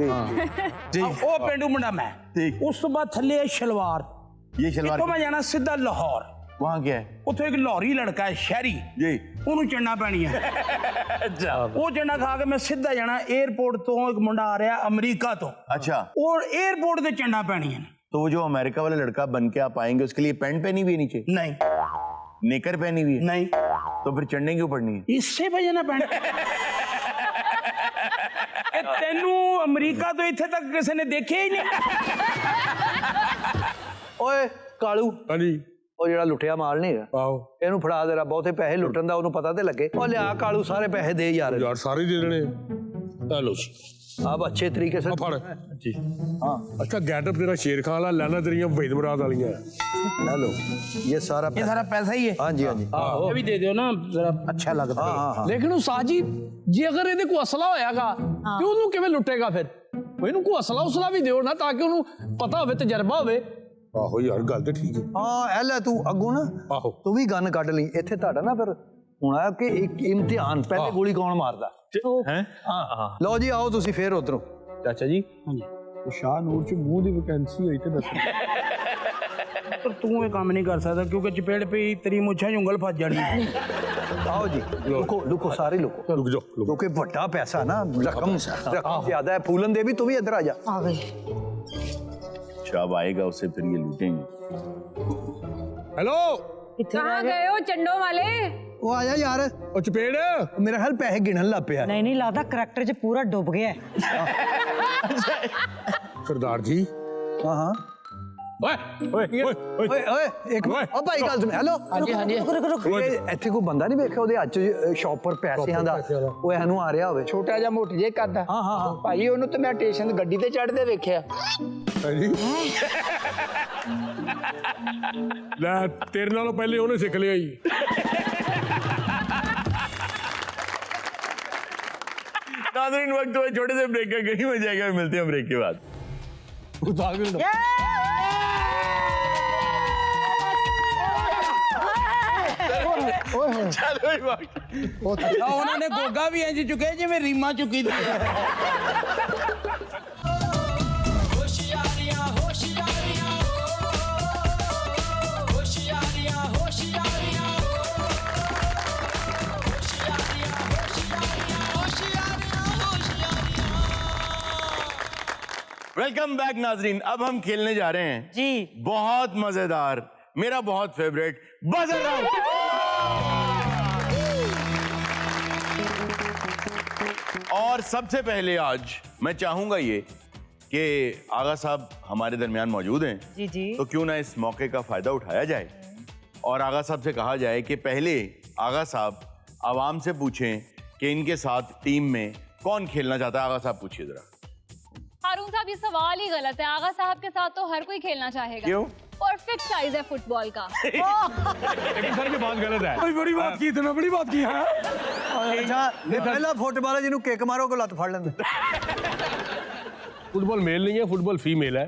ਉਹ ਪਿੰਡੂ ਮੁੰਡਾ ਮੈਂ। ठीक। ਉਸ ਤੋਂ ਬਾਅਦ ਥੱਲੇ ਹੈ ਸ਼ਲਵਾਰ। ये शलवार ਇੱਥੋਂ ਮੈਂ ਜਾਣਾ ਸਿੱਧਾ ਲਾਹੌਰ। वहाँ क्या है? ਉੱਥੇ ਇੱਕ ਲਾਹੌਰੀ ਲੜਕਾ ਹੈ ਸ਼ਹਿਰੀ, जी ਉਹਨੂੰ ਚੜਨਾ ਪੈਣੀ ਹੈ। ਉਹ ਚੜਨਾ ਖਾ ਕੇ ਮੈਂ ਸਿੱਧਾ ਜਾਣਾ 에ਅਰਪੋਰਟ ਤੋਂ। ਇੱਕ ਮੁੰਡਾ ਆ ਰਿਹਾ ਅਮਰੀਕਾ ਤੋਂ, अच्छा, और एयरपोर्ट से चढ़ना पैनी है। तो वो जो अमेरिका वाला लड़का बन के आप आएंगे उसके लिए पैंट पहनी हुई है नीचे, नहीं नेकर पहनी हुई है, नहीं, तो फिर चढ़ने क्यों पड़नी है? इससे बजना पैना। तेनू अमेरिका तो इत्थे तक किसी ने देखे ही नहीं। ਓਏ ਕਾਲੂ, हाँ जी ਉਹ ਜਿਹੜਾ ਲੁੱਟਿਆ ਮਾਲ ਨਹੀਂ ਹੈਗਾ, आओ ਇਹਨੂੰ ਫੜਾ ਦੇਰਾ। ਬਹੁਤੇ ਪੈਸੇ ਲੁੱਟਣ ਦਾ ਉਹਨੂੰ ਪਤਾ ਤੇ ਲੱਗੇ। ਉਹ ਲਿਆ ਕਾਲੂ, ਸਾਰੇ ਪੈਸੇ ਦੇ ਯਾਰ। यार सारे दे देने। हेलो अब अच्छे तरीके से फड़ जी हाँ अच्छा गेटअप तेरा शेर खान वाला, लाना तेरियां वहीद मुराद वालियां। हेलो, ये सारा ये सारा पैसा ही है। हाँ जी हाँ जी। ये भी दे दो ना, जरा अच्छा लगता है। हाँ हाँ लेकिन उस्ताद जी जे अगर ਇਹਦੇ ਕੋ ਅਸਲਾ ਹੋਇਆਗਾ ਤੇ ਉਹਨੂੰ ਕਿਵੇਂ ਲੁੱਟੇਗਾ ਫਿਰ? ਇਹਨੂੰ ਕੋ ਅਸਲਾ ਉਸਲਾ ਵੀ ਦਿਓ ਨਾ ਤਾਂ ਕਿ ਉਹਨੂੰ ਪਤਾ ਹੋਵੇ, ਤਜਰਬਾ ਹੋਵੇ। ਆਹੋ ਯਾਰ ਗੱਲ ਤੇ ਠੀਕ ਹੈ। हाँ ए ले तू अगू ना, ਆਹੋ तू भी गन कट ली। इत्थे ਤੁਹਾਡਾ ना फिर होना कि एक इम्तिहान, पहले गोली कौन मारदा। हैं? हाँ लो जी, आओ तुसी फिर उधरों। ਚਾਚਾ ਜੀ ਸ਼ਾਹਨੂਰ ਚ ਮੂੰਹ ਦੀ ਵੈਕੈਂਸੀ ਹੋਈ ਤੇ ਦੱਸੋ। पर तू ये काम नहीं कर सकता क्योंकि चपेड़ पे ही तेरी मुच्छा उंगल फंस जानी। आओ जी, लुको लुको, सारे लुको। रुक जाओ क्योंकि बड़ा पैसा ना, रकम ज्यादा है। फूलन देवी तू भी इधर आ जा। आ गई। जब आएगा उसे फिर ये लूटेंगे। हेलो कहाँ गए हो चंडों वाले? वो आया यार, ओ चपेड़ मेरा ख्याल पैसे गिनन लग पिया। नहीं नहीं लगता करैक्टर च पूरा डूब गया है। सरदार जी। हाँ हाँ ओए ओए ओए ओए ओए एक मिनट, ओ भाई गल सुन। हेलो हाँ जी हाँ जी, ਇੱਥੇ ਕੋਈ ਬੰਦਾ ਨਹੀਂ ਵੇਖਿਆ ਉਹਦੇ ਹੱਥ 'ਚ ਸ਼ੌਪ ਪਰ ਪੈਸਿਆਂ ਦਾ? ਉਹ ਇਹਨੂੰ ਆ ਰਿਹਾ ਹੋਵੇ। ਛੋਟਾ ਜਿਹਾ ਮੋਟ ਜੇ ਕਰਦਾ। ਹਾਂ ਹਾਂ ਹਾਂ ਭਾਈ ਉਹਨੂੰ ਤਾਂ ਮੈਂ ਸਟੇਸ਼ਨ ਗੱਡੀ ਤੇ ਚੜਦੇ ਵੇਖਿਆ। हाँ जी ਲੈ ਤੇਰੇ ਨਾਲੋਂ ਪਹਿਲੇ ਉਹਨੇ ਸਿੱਖ ਲਿਆ ਜੀ। नाज़रीन वक्त हुआ छोटे से ब्रेक का, कहीं हो जाएगा, मिलते हैं ब्रेक के बाद। उन्होंने गोगा भी इंज चुके जिवें रीमा चुकी थी। वेलकम बैक नाजरीन। अब हम खेलने जा रहे हैं जी बहुत मजेदार, मेरा बहुत फेवरेट बजर राउंड। और सबसे पहले आज मैं चाहूंगा ये कि आगा साहब हमारे दरमियान मौजूद हैं, जी जी। तो क्यों ना इस मौके का फ़ायदा उठाया जाए और आगा साहब से कहा जाए कि पहले आगा साहब आवाम से पूछें कि इनके साथ टीम में कौन खेलना चाहता है। आगा साहब पूछिए ज़रा। हारून साहब ये सवाल ही गलत है। आगा साहब के साथ तो हर कोई खेलना चाहेगा। क्यों? परफेक्ट साइज है फुटबॉल का। लेकिन सर ये बात गलत है। कोई बड़ी बात की, इतना बड़ी बात की है। अच्छा ये पहला फुटबॉल है जिन्होंने किक मारो को लत फड़ लेंगे। फुटबॉल मेल नहीं है, फुटबॉल फीमेल है।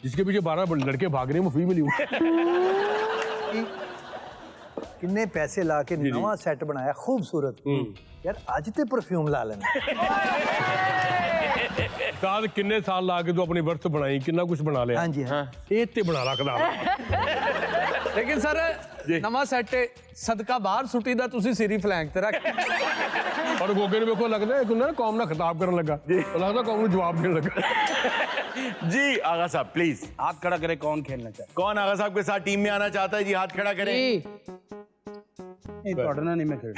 जिसके पीछे 12 लड़के भाग रहे हैं वो फीमेल ही है। किन्ने पैसे ला के नवा सेट बनाया खूबसूरत। यार आज ते परफ्यूम ला लेना। साल किन्ने साल ला के तू अपनी बर्थ बनाई, किन्ना कुछ बना लिया। हाँ जी हाँ। ਇਹ ਤੇ ਬਣਾ ਰੱਖਦਾ। ਲੇਕਿਨ ਸਰ ਨਵਾਂ ਸੈੱਟ ਸਦਕਾ ਬਾਹਰ ਸੁੱਟੀ ਦਾ ਤੁਸੀਂ ਸਿਰੀ ਫਲੈਂਕ ਤੇ ਰੱਖ। ਔਰ ਗੋਗੇ ਨੂੰ ਵੇਖੋ ਲੱਗਦਾ ਇੱਕ ਹੁੰਦਾ ਨਾ ਕੌਮ ਨਾਲ ਖਿਤਾਬ ਕਰਨ ਲੱਗਾ, ਲੱਗਦਾ ਕੌਮ ਨੂੰ ਜਵਾਬ ਦੇਣ ਲੱਗਾ। जी आगा साहब प्लीज हाथ खड़ा करे, कौन खेलना चाहता कौन आगा साहब के साथ टीम में आना चाहता है? जी हाथ खड़ा करें। है? पढ़ना नहीं मैं खेल।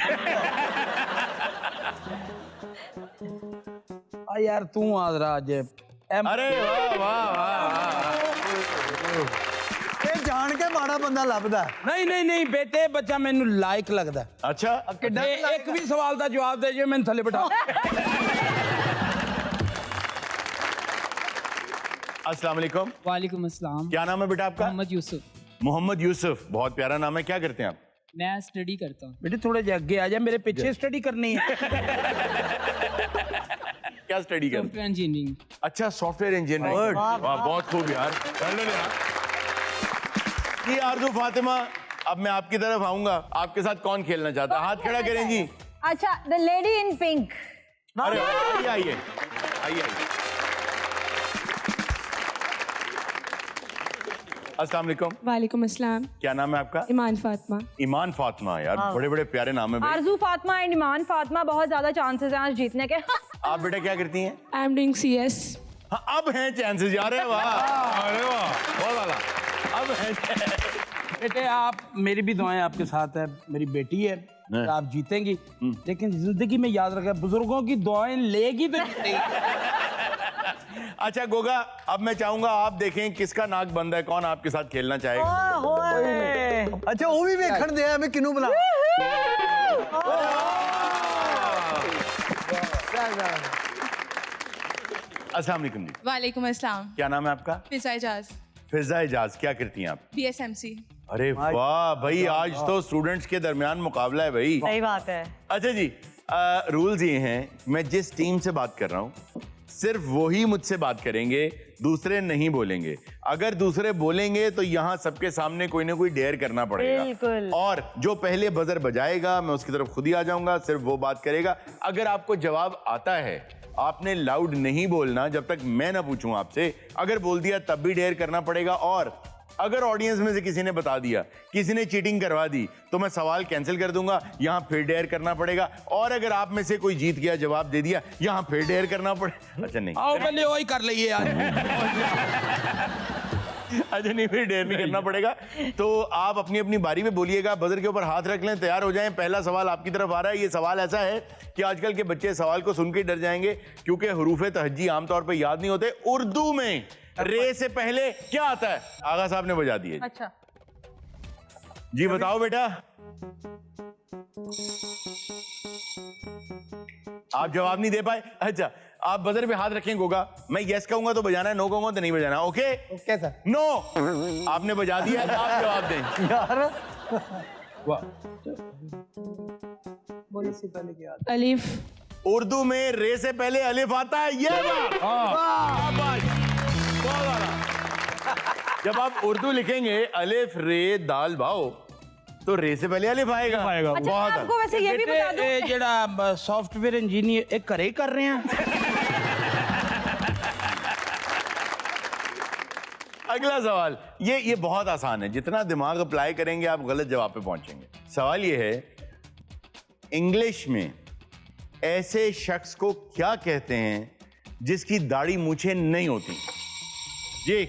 यार तू आदरा आज अरे वाह वाह वाह। ਇਹ ਜਾਣ ਕੇ ਮਾੜਾ ਬੰਦਾ ਲੱਭਦਾ। नहीं नहीं नहीं बेटे, बच्चा मैनू लायक लगदा। अच्छा एक भी सवाल का जवाब दे जो मैंने थले बैठा। अस्सलाम वालेकुम। वालेकुम अस्सलाम। क्या नाम है बेटा आपका? मोहम्मद यूसुफ। मोहम्मद यूसुफ, बहुत प्यारा नाम है। क्या करते हैं आप? मैं स्टडी करता हूँ। बेटे थोड़े जे आगे आ जा, मेरे पीछे स्टडी करनी है। क्या स्टडी करते सॉफ्टवेयर इंजीनियरिंग। हैं? अच्छा सॉफ्टवेयर इंजीनियरिंग। वाह बहुत खूब यार। जी आरज़ू फातिमा, अब मैं आपकी तरफ आऊंगा। आपके साथ कौन खेलना चाहता है? हाथ खड़ा करें जी। अच्छा द लेडी इन पिंक। अरे आइए आइए आइए। अस्सलाम वालेकुम। वालेकुम अस्सलाम। क्या नाम है आपका? ईमान फातिमा। ईमान फातिमा। यार बड़े बड़े प्यारे नाम है भाई। आरजू फातिमा एंड ईमान फातिमा, बहुत ज्यादा चांसेस हैं आज जीतने के। आप बेटा क्या करती हैं? I am doing CS। हाँ अब हैं चांसेस यार। अरे वाह अरे वाह बहुत वाला। अब हैं। बेटे आप, मेरी भी दुआएं आपके साथ है। मेरी बेटी है, आप जीतेंगी। लेकिन जिंदगी में याद रखें, बुजुर्गों की दुआएं लेगी तो जीतेगी। अच्छा गोगा, अब मैं चाहूंगा आप देखें किसका नाक बंद है, कौन आपके साथ खेलना चाहेगा। अच्छा वो भी वेखण दे मैं किनू बुला। अस्सलाम वालेकुम जी। वालेकुम अस्सलाम। क्या नाम है आपका? फिजा इजाज। फिजा इजाज। क्या करती हैं आप? BSMC। अरे वाह भाई, आज तो स्टूडेंट्स के दरमियान मुकाबला है भाई। सही बात है। अच्छा जी, रूल्स ये हैं, मैं जिस टीम से बात कर रहा हूँ सिर्फ वही मुझसे बात करेंगे, दूसरे नहीं बोलेंगे। अगर दूसरे बोलेंगे तो यहाँ सबके सामने कोई ना कोई डेयर करना पड़ेगा। बिल्कुल। और जो पहले बजर बजाएगा मैं उसकी तरफ खुद ही आ जाऊंगा, सिर्फ वो बात करेगा। अगर आपको जवाब आता है आपने लाउड नहीं बोलना जब तक मैं ना पूछूं आपसे। अगर बोल दिया तब भी डेयर करना पड़ेगा। और अगर ऑडियंस में से किसी ने बता दिया, किसी ने चीटिंग करवा दी, तो मैं सवाल कैंसिल कर दूंगा, यहाँ फिर डेयर करना पड़ेगा। और अगर आप में से कोई जीत गया, जवाब दे दिया, यहाँ फिर डेयर करना पड़ेगा। अच्छा नहीं, आओ पहले वही कर लिए यार। अच्छा नहीं, फिर डेयर नहीं करना पड़ेगा। तो आप अपनी अपनी बारी में बोलिएगा, बजर के ऊपर हाथ रख लें, तैयार हो जाएं। पहला सवाल आपकी तरफ आ रहा है। ये सवाल ऐसा है कि आजकल के बच्चे सवाल को सुन के डर जाएंगे, क्योंकि हुरूफे तहज्जी आमतौर पर याद नहीं होते। उर्दू में रे से पहले क्या आता है? आगा साहब ने बजा दिए। अच्छा जी बताओ बेटा। आप जवाब नहीं दे पाए? अच्छा आप बजर पे हाथ रखें गोगा, मैं यस कहूंगा तो बजाना है, नो कहूंगा तो नहीं बजाना। Okay okay sir. नो, आपने बजा दिया, आप जवाब दें। यार बोली से पहले क्या? अलिफ। उर्दू में रे से पहले अलिफ आता है। ये जब आप उर्दू लिखेंगे अलिफ रे दाल भाओ, तो रे से पहले अलिफ आएगा। अच्छा मैं आपको वैसे ये भी बता दूं। बेटे जेड़ा सॉफ्टवेयर इंजीनियर एक घरे कर रहे हैं। अगला सवाल, ये बहुत आसान है। जितना दिमाग अप्लाई करेंगे आप गलत जवाब पे पहुंचेंगे। सवाल ये है, इंग्लिश में ऐसे शख्स को क्या कहते हैं जिसकी दाढ़ी मूछें नहीं होती? जी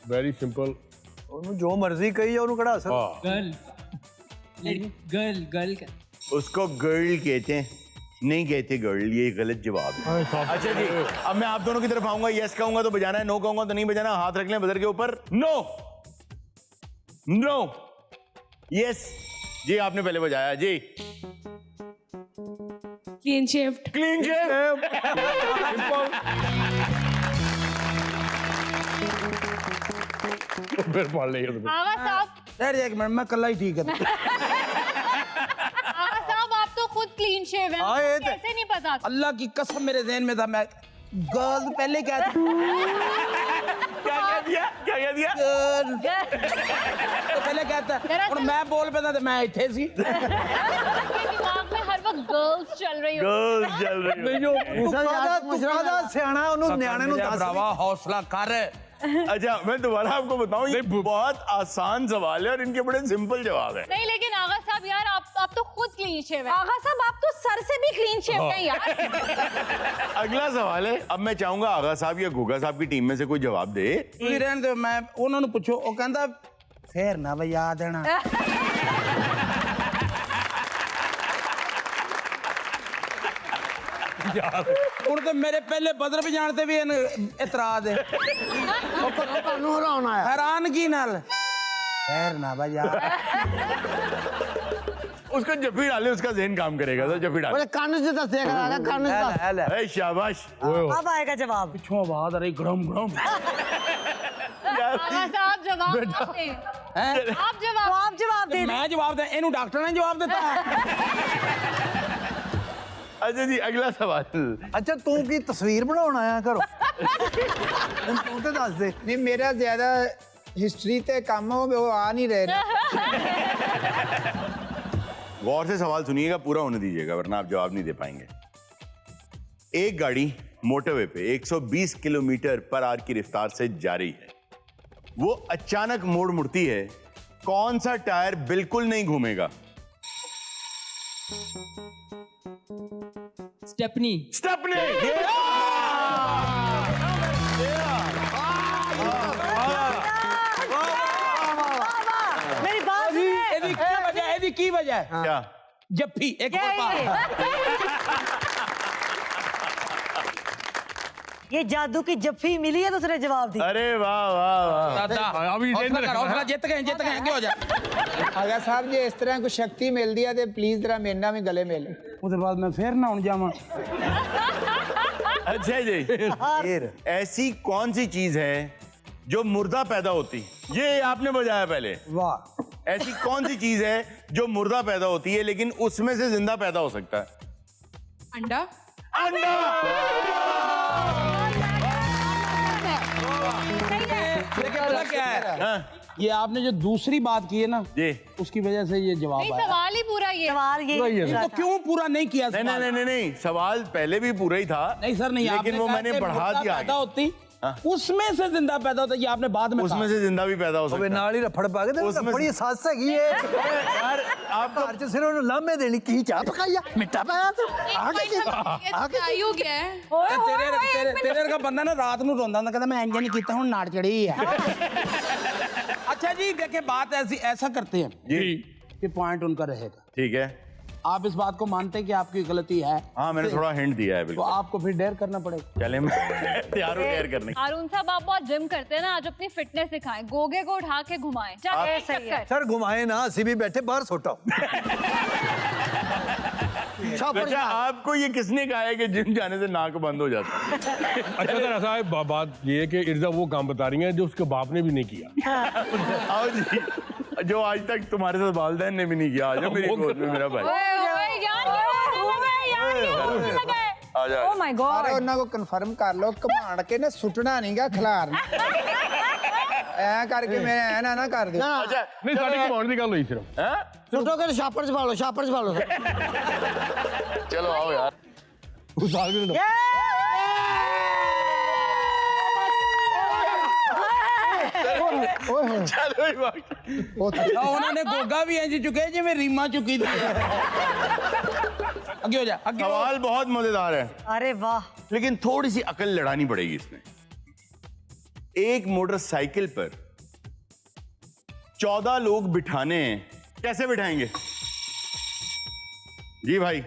वेरी सिंपल। ਉਹਨੂੰ ਜੋ ਮਰਜ਼ੀ ਕਹੀ ਉਹਨੂੰ ਕਿਹੜਾ ਅਸਰ। गर्ल। Girl girl. उसको गर्ल कहते हैं। नहीं कहते गर्ल, ये गलत जवाब है। अच्छा जी, अब मैं आप दोनों की तरफ आऊंगा, यस कहूंगा तो बजाना है, नो कहूंगा तो नहीं बजाना। हाथ रख लें बजर के ऊपर। नो, नो, यस जी, आपने पहले बजाया जी। Clean shaved. Clean shave. फिर पढ़ लेंगे तो। आगा साहब, ठहर जा एक मिनट, मैं कल्ला ही ठीक है। आगा साहब, आप तो खुद क्लीन शेव हैं, ये आपको कैसे नहीं पता? अल्लाह की कसम मेरे ज़हन में था, मैं गर्ल पहले क्या क्या कह दिया, क्या कह दिया? तो पहले कहता और मैं बोल पे था तो मैं इथे सी। आपके दिमाग में हर वक्त गर्ल्स चल रही हो। गर्ल्स चल रही नहीं जो तुका दा सियाना ਉਹਨੂੰ ਨਿਆਣੇ ਨੂੰ ਦੱਸ भरावा हौसला कर। अच्छा, मैं दोबारा आपको बताऊं, ये बहुत आसान सवाल है और इनके बड़े सिंपल जवाब है। नहीं लेकिन आगा साहब यार, आप तो खुद क्लीन शेव हैं। आगा साहब, आप तो सर से भी क्लीन शेव हैं यार। अगला सवाल है, अब मैं चाहूंगा आगा साहब या गुगा साहब की टीम में से कोई जवाब दे। ਤੁਸੀਂ ਰਹਿਣ ਦਿਓ, ਮੈਂ ਉਹਨਾਂ ਨੂੰ ਪੁੱਛੋ। ਉਹ ਕਹਿੰਦਾ ਫੇਰ ਨਾ ਬਈ ਯਾਦ ਦੇਣਾ। ਹੁਣ ਤੇ ਮੇਰੇ ਪਹਿਲੇ ਬਦਰ ਵੀ ਜਾਣ ਤੇ ਵੀ ਇਤਰਾਜ਼ ਹੈ। ਤੁਹਾਨੂੰ ਹਰਾਉਣਾ ਹੈ। हैरानगी नाल फैर ना बई याद। उसको जब भी डाले उसका जहन काम करेगा, तो जब भी डाले। ਕੰਨ 'ਚ ਦੱਸਿਆ ਕਰਾਂਗਾ, ਕੰਨ 'ਚ ਦੱਸ। ए, शाबाश। अब आएगा जवाब। पिछों आवाज आ रही गड़म गड़म। आगा साहब जवाब आप दें। आप जवाब दे। मैं जवाब दे, इन्हों डॉक्टर ने जवाब देता है। अच्छा जी, अगला सवाल। ਅੱਛਾ ਤੂੰ ਕੀ ਤਸਵੀਰ ਬਣਾਉਣ ਆਇਆ ਘਰੋਂ? ਤੂੰ ਤੇ ਦੱਸ ਦੇ। नहीं मेरा ज्यादा हिस्ट्री ते काम हो वो आ नहीं रहे। गौर से सवाल सुनिएगा, पूरा होने दीजिएगा वरना आप जवाब नहीं दे पाएंगे। एक गाड़ी मोटरवे पे 120 किलोमीटर पर आवर की रफ्तार से जा रही है। वो अचानक मोड़ मुड़ती है, कौन सा टायर बिल्कुल नहीं घूमेगा? स्टेपनी। स्टेपनी। मेरी बात सुनिए। एदी की वजह, एदी की वजह है? क्या? जफ्फी एक और बात। ये जादू की जफ्फी मिली है तो उसने जवाब दी। अरे वाह वाह वाह। दादा अभी हौसला कर, हौसला जित गए क्यों हो जा। आगा साहब जी इस तरह कोई शक्ति मिलती है तो प्लीज जरा मेरे नाल भी गले मिल। उसके बाद मैं फिर ना हूं जावा। अच्छा जी, ऐसी कौन सी चीज है जो मुर्दा पैदा होती? ये आपने बजाया पहले। ਵਾਹ। ऐसी कौन सी चीज है जो मुर्दा पैदा होती है लेकिन उसमें से जिंदा पैदा हो सकता है? अंडा। अंडा। लेकिन पता क्या है, हाँ, ये आपने जो दूसरी बात की है ना, जी। उसकी वजह से ये जवाब नहीं आया। सवाल ही पूरा ये। सवाल ये तो क्यों पूरा नहीं किया नहीं सवाल? नहीं नहीं नहीं, सवाल पहले भी पूरा ही था। नहीं सर नहीं, लेकिन आपने वो कहा मैंने कि बढ़ा मुर्दा दिया पैदा आगे। होती, हाँ। उसमें से जिंदा पैदा होता, ये आपने बाद में उसमें कहा। से जिंदा भी पैदा हो ਓਏ सकता है। ਨਾਲ ਹੀ ਰਫੜ ਪਾ ਕੇ ਤੇ उसमें ਬੜੀ से- ਸੱਸ ਹੈਗੀ ਏ यार आप ਘਰ 'ਚ ਸਿਰ ਉਹਨੂੰ ਲਾਮੇ ਦੇਣੀ ਕੀ ਚਾਹ ਪਕਾਈ ਆ ਮਿੱਠਾ ਪਾਇਆ ਤੂੰ ਆ ਕੇ आई हो गया है। तेरे का बंदा ना रात ਨੂੰ ਰੋਂਦਾ ਹੁੰਦਾ, ਕਹਿੰਦਾ ਮੈਂ ਇੰਜ ਨਹੀਂ ਕੀਤਾ, ਹੁਣ ਨਾੜ ਚੜੀ ਆ। अच्छा जी देखिए, बात ऐसी ऐसा करते हैं जी, कि पॉइंट उनका रहेगा। ठीक है। आप इस बात को मानते हैं कि आपकी गलती है? हाँ, मैंने थोड़ा हिंट दिया है, तो बिल्कुल। आपको फिर डेयर करना पड़ेगा। चले, मैं तैयार हूँ डेयर करने। अरुण साहब, आप बहुत जिम करते हैं ना, आज अपनी फिटनेस दिखाएं। गोगे को उठा के घुमाएं। चाहे एक सही है। चक्कर। सर घुमाए ना, ਅਸੀਂ भी बैठे बाहर सोटा अच्छा, आपको ये किसने कहा है कि जिम जाने से नाक बंद हो जाता है? अच्छा सर, ऐसा है बात ये है कि इर्जा वो काम बता रही है जो उसके बाप ने भी नहीं किया। आओ जी, जो आज तक तुम्हारे साथ वालदैन ने भी नहीं किया। आ जाओ मेरी गोद में मेरा भाई। ओए यार, ये होने लगा है, यार, ये होने लगा है। आ जाओ। Oh my God। सारे उन्होंने को कंफर्म कर लो, घुमाण के ना सुटना नहींगा खिलार। ऐ करके मैं ऐ ना कर दियो। अच्छा, नहीं साड़ी कमांड की गल हुई सिर्फ। हैं? ਸੁੱਟੋ ਕਰ ਛਾਪੜ 'ਚ ਪਾ ਲਓ, ਛਾਪੜ 'ਚ ਪਾ ਲਓ। चलो आओ यार। उस साल में चलो ही बात। उन्होंने गोगा भी इंज चुके जिवें रीमा चुकी थी। आगे हो जा, आगे हो। सवाल बहुत मजेदार है, अरे वाह। लेकिन थोड़ी सी अकल लड़ानी पड़ेगी इसमें। एक मोटरसाइकिल पर 14 लोग बिठाने हैं, कैसे बिठाएंगे? जी भाई,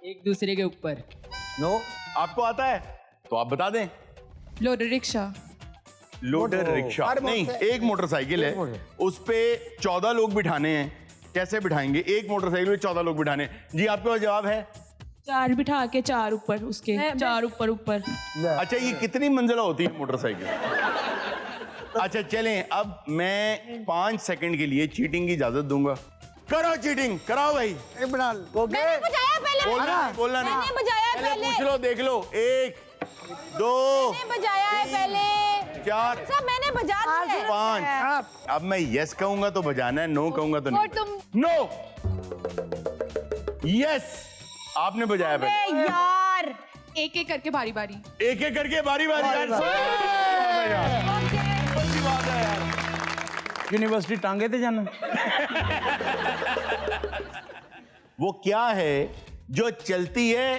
एक दूसरे के ऊपर। नो आपको आता है तो आप बता दें। Loader rickshaw. लोडर रिक्शा नहीं, एक मोटरसाइकिल है, उस पे 14 लोग बिठाने हैं। कैसे बिठाएंगे? एक मोटरसाइकिल में 14 लोग बिठाने हैं। जी आपका जवाब है 4 बिठा के 4 ऊपर उसके, 4 ऊपर ऊपर। अच्छा ये कितनी मंजिला होती है मोटरसाइकिल? अच्छा चलें, अब मैं 5 सेकंड के लिए चीटिंग की इजाजत दूंगा। करो चीटिंग, कराओ भाई। बना मैंने बजाया पहले। बोलना नहीं, मैंने बजाया पहले। पूछ लो, देख लो। 1 2 मैंने बजाया है पहले। 4 सब मैंने बजा दिया है। 5। अब मैं यस कहूंगा तो बजाना है, नो कहूंगा तो नहीं। नो यस आपने बजाया पहले। यार एक एक करके बारी बारी। एक एक करके बारी बारी यूनिवर्सिटी टांगे थे जाना। वो क्या है जो चलती है,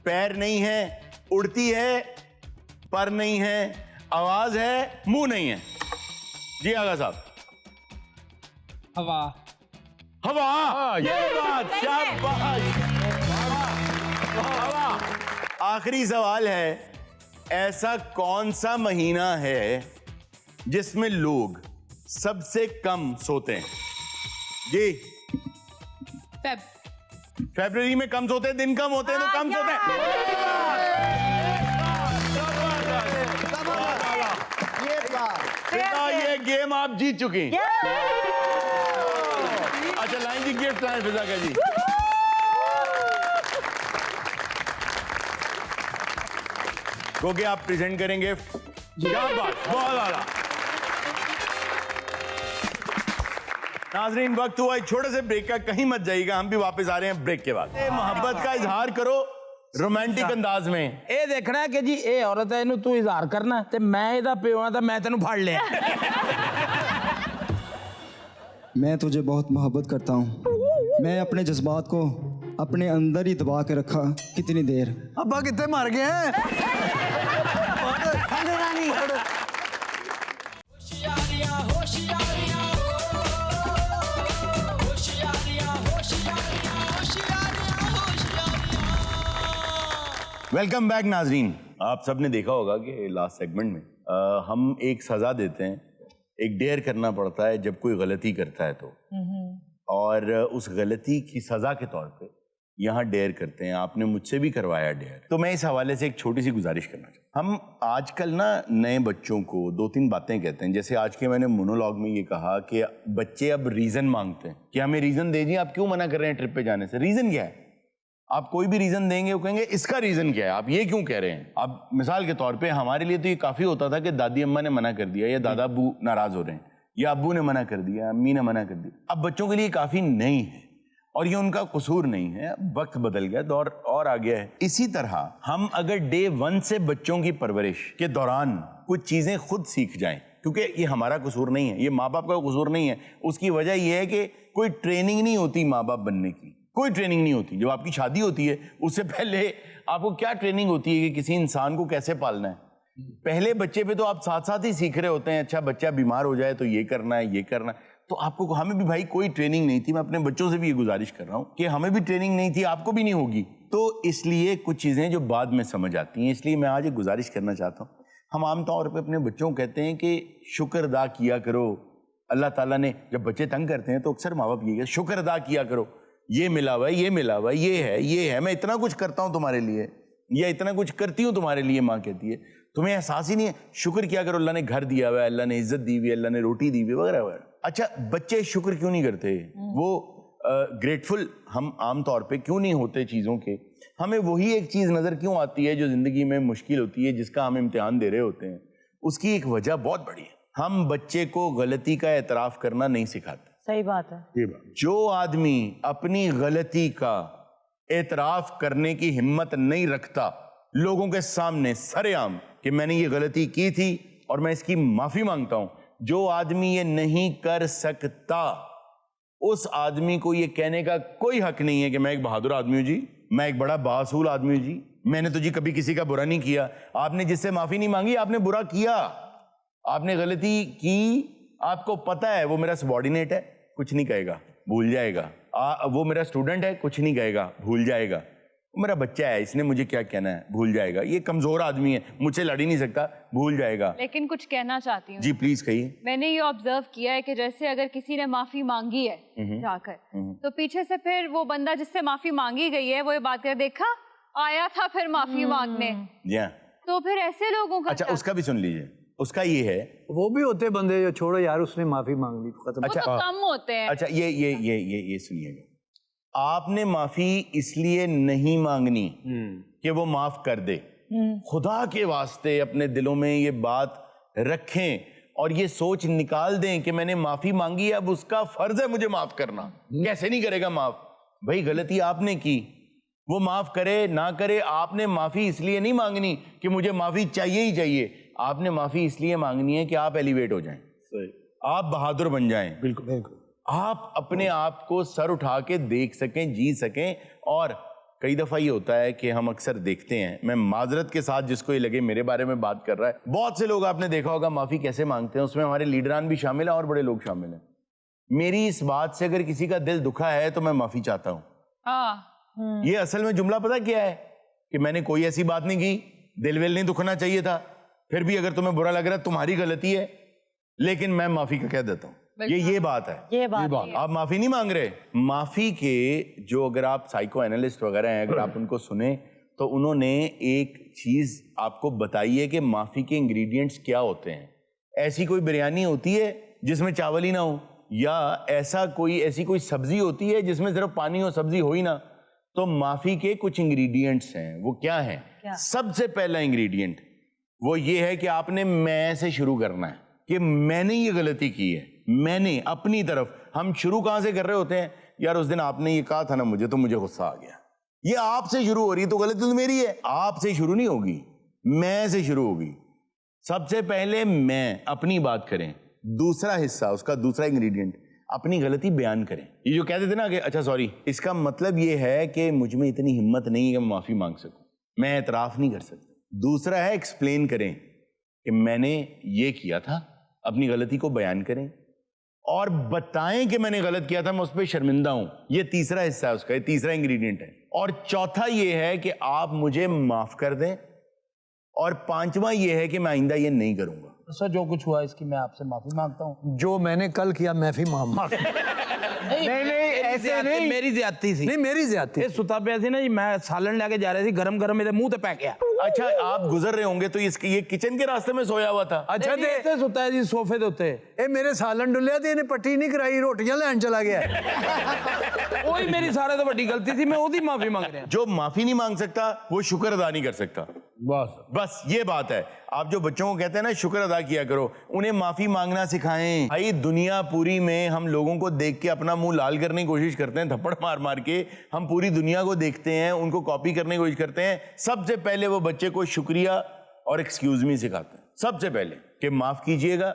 पैर नहीं है, उड़ती है, पर नहीं है, आवाज है, मुंह नहीं है? जी आगा साहब। हवा। हवा। ये बात, शाबाश। हवा। आखिरी सवाल है, ऐसा कौन सा महीना है जिसमें लोग सबसे कम सोते हैं? जी फरवरी में कम सोते हैं, दिन कम होते हैं तो कम सोते हैं। ये गेम आप जीत चुकी। अच्छा लाइन जी, गिफ्ट लाइन फिजा का जी। क्योंकि आप प्रेजेंट करेंगे। क्या बात, बहुत आला। नाजरीन वक्त हुआ एक छोटे से ब्रेक का, कहीं मत जाइएगा, हम भी वापस आ रहे हैं ब्रेक के बाद। मोहब्बत का इजहार करो रोमांटिक अंदाज में। ये देखना है कि जी ये औरत है, इन्हू तू इजहार करना ते मैं इहदा प्यो हां ते मैं तेनू फड़ लिया। मैं तुझे बहुत मोहब्बत करता हूँ। मैं अपने जज्बात को अपने अंदर ही दबा के रखा कितनी देर। अब्बा कितने मर गए हैं? वेलकम बैक नाजरीन। आप सबने देखा होगा कि लास्ट सेगमेंट में हम एक सजा देते हैं, एक डेयर करना पड़ता है जब कोई गलती करता है तो, और उस गलती की सजा के तौर पे यहाँ डेयर करते हैं। आपने मुझसे भी करवाया डेयर, तो मैं इस हवाले से एक छोटी सी गुजारिश करना चाहता हूँ। हम आजकल ना नए बच्चों को 2-3 बातें कहते हैं। जैसे आज के मैंने मोनोलॉग में ये कहा कि बच्चे अब रीजन मांगते हैं कि हमें रीजन दीजिए, आप क्यों मना कर रहे हैं ट्रिप पे जाने से? रीजन क्या है? आप कोई भी रीजन देंगे वो कहेंगे इसका रीजन क्या है, आप ये क्यों कह रहे हैं? अब मिसाल के तौर पे हमारे लिए तो ये काफी होता था कि दादी अम्मा ने मना कर दिया, या दादा अब्बू नाराज हो रहे हैं, या अब्बू ने मना कर दिया, अम्मी ने मना कर दिया। अब बच्चों के लिए काफी नहीं है, और ये उनका कसूर नहीं है। वक्त बदल गया, दौर और आ गया है। इसी तरह हम अगर डे 1 से बच्चों की परवरिश के दौरान कुछ चीजें खुद सीख जाएं, क्योंकि ये हमारा कसूर नहीं है, ये माँ बाप का कसूर नहीं है। उसकी वजह यह है कि कोई ट्रेनिंग नहीं होती माँ बाप बनने की, कोई ट्रेनिंग नहीं होती। जब आपकी शादी होती है उससे पहले आपको क्या ट्रेनिंग होती है कि किसी इंसान को कैसे पालना है? पहले बच्चे पे तो आप साथ साथ ही सीख रहे होते हैं। अच्छा बच्चा बीमार हो जाए तो ये करना है, ये करना है। तो आपको, हमें भी भाई कोई ट्रेनिंग नहीं थी। मैं अपने बच्चों से भी ये गुजारिश कर रहा हूँ कि हमें भी ट्रेनिंग नहीं थी, आपको भी नहीं होगी। तो इसलिए कुछ चीज़ें जो बाद में समझ आती हैं, इसलिए मैं आज एक गुजारिश करना चाहता हूँ। हम आमतौर पर अपने बच्चों को कहते हैं कि शुक्र अदा किया करो। अल्लाह ताला ने, जब बच्चे तंग करते हैं तो अक्सर माँ बाप ये कहते हैं शुक्र अदा किया करो, ये मिला हुआ है, ये मिला हुआ है, ये है, मैं इतना कुछ करता हूँ तुम्हारे लिए, या इतना कुछ करती हूँ तुम्हारे लिए। माँ कहती है तुम्हें एहसास ही नहीं है, शुक्र किया करो, अल्लाह ने घर दिया हुआ है, अल्लाह ने इज्जत दी हुई है, अल्लाह ने रोटी दी हुई है, वगैरह वगैरह। अच्छा बच्चे शुक्र क्यों नहीं करते? वो ग्रेटफुल हम आम तौर पे क्यों नहीं होते चीज़ों के? हमें वही एक चीज़ नज़र क्यों आती है जो ज़िंदगी में मुश्किल होती है, जिसका हम इम्तिहान दे रहे होते हैं? उसकी एक वजह बहुत बड़ी है, हम बच्चे को गलती का एतराफ़ करना नहीं सिखाते। सही बात है। ये बात, जो आदमी अपनी गलती का एतराफ़ करने की हिम्मत नहीं रखता लोगों के सामने सरेआम कि मैंने ये गलती की थी और मैं इसकी माफ़ी मांगता हूं, जो आदमी ये नहीं कर सकता, उस आदमी को ये कहने का कोई हक नहीं है कि मैं एक बहादुर आदमी हूं जी, मैं एक बड़ा बासूल आदमी हूं जी, मैंने तो जी कभी किसी का बुरा नहीं किया। आपने जिससे माफ़ी नहीं मांगी, आपने बुरा किया, आपने गलती की, आपको पता है वो मेरा सबॉर्डिनेट है, कुछ नहीं कहेगा। भूल जाएगा। वो मेरा स्टूडेंट है, कुछ नहीं कहेगा, भूल जाएगा। वो मेरा बच्चा है, इसने मुझे क्या कहना है, भूल जाएगा। ये कमजोर आदमी है, मुझसे लड़ ही नहीं सकता, भूल जाएगा। लेकिन कुछ कहना चाहती हूँ। जी प्लीज कहिए। मैंने ये ऑब्जर्व किया है कि जैसे अगर किसी ने माफी मांगी है जाकर, तो पीछे से फिर वो बंदा जिससे माफी मांगी गई है वो ये बात कर, देखा आया था फिर माफी मांगने। जी हाँ। तो फिर ऐसे लोगों का अच्छा उसका भी सुन लीजिए। उसका ये है, वो भी होते बंदे जो छोड़ो यार उसने माफी मांग ली खत्म। वो तो कम होते हैं। अच्छा ये सुनिएगा, आपने माफी इसलिए नहीं मांगनी कि वो माफ कर दे। खुदा के वास्ते अपने दिलों में ये बात रखें और ये सोच निकाल दें कि मैंने माफी मांगी, अब उसका फर्ज है मुझे माफ करना। कैसे नहीं करेगा माफ? भाई गलती आपने की, वो माफ करे ना करे, आपने माफी इसलिए नहीं मांगनी कि मुझे माफी चाहिए ही चाहिए। आपने माफी इसलिए मांगनी है कि आप एलिवेट हो जाएं, आप बहादुर बन जाएं, बिल्कुल बिल्कुल, आप अपने आप को सर उठा के देख सकें, जी सकें। और कई दफा ये होता है कि हम अक्सर देखते हैं, मैं माजरत के साथ जिसको ये लगे मेरे बारे में बात कर रहा है, बहुत से लोग आपने देखा होगा माफी कैसे मांगते हैं, उसमें हमारे लीडरान भी शामिल है और बड़े लोग शामिल हैं। मेरी इस बात से अगर किसी का दिल दुखा है तो मैं माफी चाहता हूँ। ये असल में जुमला पता क्या है कि मैंने कोई ऐसी बात नहीं की, दिल विल नहीं दुखना चाहिए था, फिर भी अगर तुम्हें बुरा लग रहा है तुम्हारी गलती है, लेकिन मैं माफी का कह देता हूँ। ये बात है, ये बात। आप माफी नहीं मांग रहे। माफी के जो, अगर आप साइको एनालिस्ट वगैरह हैं, अगर आप उनको सुने तो उन्होंने एक चीज आपको बताई है कि माफी के इंग्रेडिएंट्स क्या होते हैं। ऐसी कोई बिरयानी होती है जिसमें चावल ही ना हो, या ऐसी कोई सब्जी होती है जिसमें सिर्फ पानी हो, सब्जी हो ही ना। तो माफी के कुछ इंग्रेडिएंट्स हैं, वो क्या है? सबसे पहला इंग्रेडिएंट वो ये है कि आपने मैं से शुरू करना है कि मैंने ये गलती की है, मैंने अपनी तरफ। हम शुरू कहां से कर रहे होते हैं? यार उस दिन आपने ये कहा था ना मुझे, तो मुझे गुस्सा आ गया। ये आपसे शुरू हो रही है, तो गलती तो मेरी है। आपसे शुरू नहीं होगी, मैं से शुरू होगी। सबसे पहले मैं, अपनी बात करें। दूसरा हिस्सा, उसका दूसरा इंग्रेडिएंट, अपनी गलती बयान करें। ये जो कहते थे ना कि अच्छा सॉरी, इसका मतलब ये है कि मुझ में इतनी हिम्मत नहीं है कि मैं माफी मांग सकूं, मैं एतराफ नहीं कर सकता। दूसरा है एक्सप्लेन करें कि मैंने ये किया था, अपनी गलती को बयान करें और बताएं कि मैंने गलत किया था, मैं उस पर शर्मिंदा हूं। ये तीसरा हिस्सा है उसका, ये तीसरा इंग्रेडिएंट है। और चौथा ये है कि आप मुझे माफ कर दें, और पांचवा ये है कि मैं आइंदा ये नहीं करूंगा। सर जो कुछ हुआ इसकी मैं आपसे माफी मांगता हूँ। जो मैंने कल किया माफी मांगता नहीं ऐसे नहीं, मेरी ज्यादती थी। नहीं मेरी ज्यादती। सुता पे थी ना जी, मैं सालन लेके जा रही थी, गरम गरम मेरे मुंह पे पै गया। अच्छा आप गुजर रहे होंगे तो ये किचन के रास्ते में सोया हुआ था। अच्छा ते सुता है जी सोफे दे उत्ते। ए मेरे सालन डुलिया ते इन्हें पट्टी नहीं कराई, रोटियां लैन चला गया। वही मेरी सारे तो बड़ी गलती थी, मैं ओदी माफी मांग रहा। जो माफी नहीं मांग सकता वो शुक्र अदा नहीं कर सकता। बस ये बात है। आप जो बच्चों को कहते हैं ना शुक्र अदा किया करो, उन्हें माफी मांगना सिखाएं। भाई दुनिया पूरी में हम लोगों को देख के अपना मुंह लाल करने की कोशिश करते हैं, थप्पड़ मार मार के। हम पूरी दुनिया को देखते हैं, उनको कॉपी करने की कोशिश करते हैं। सबसे पहले वो बच्चे को शुक्रिया और एक्सक्यूज मी सिखाते हैं, सबसे पहले कि माफ कीजिएगा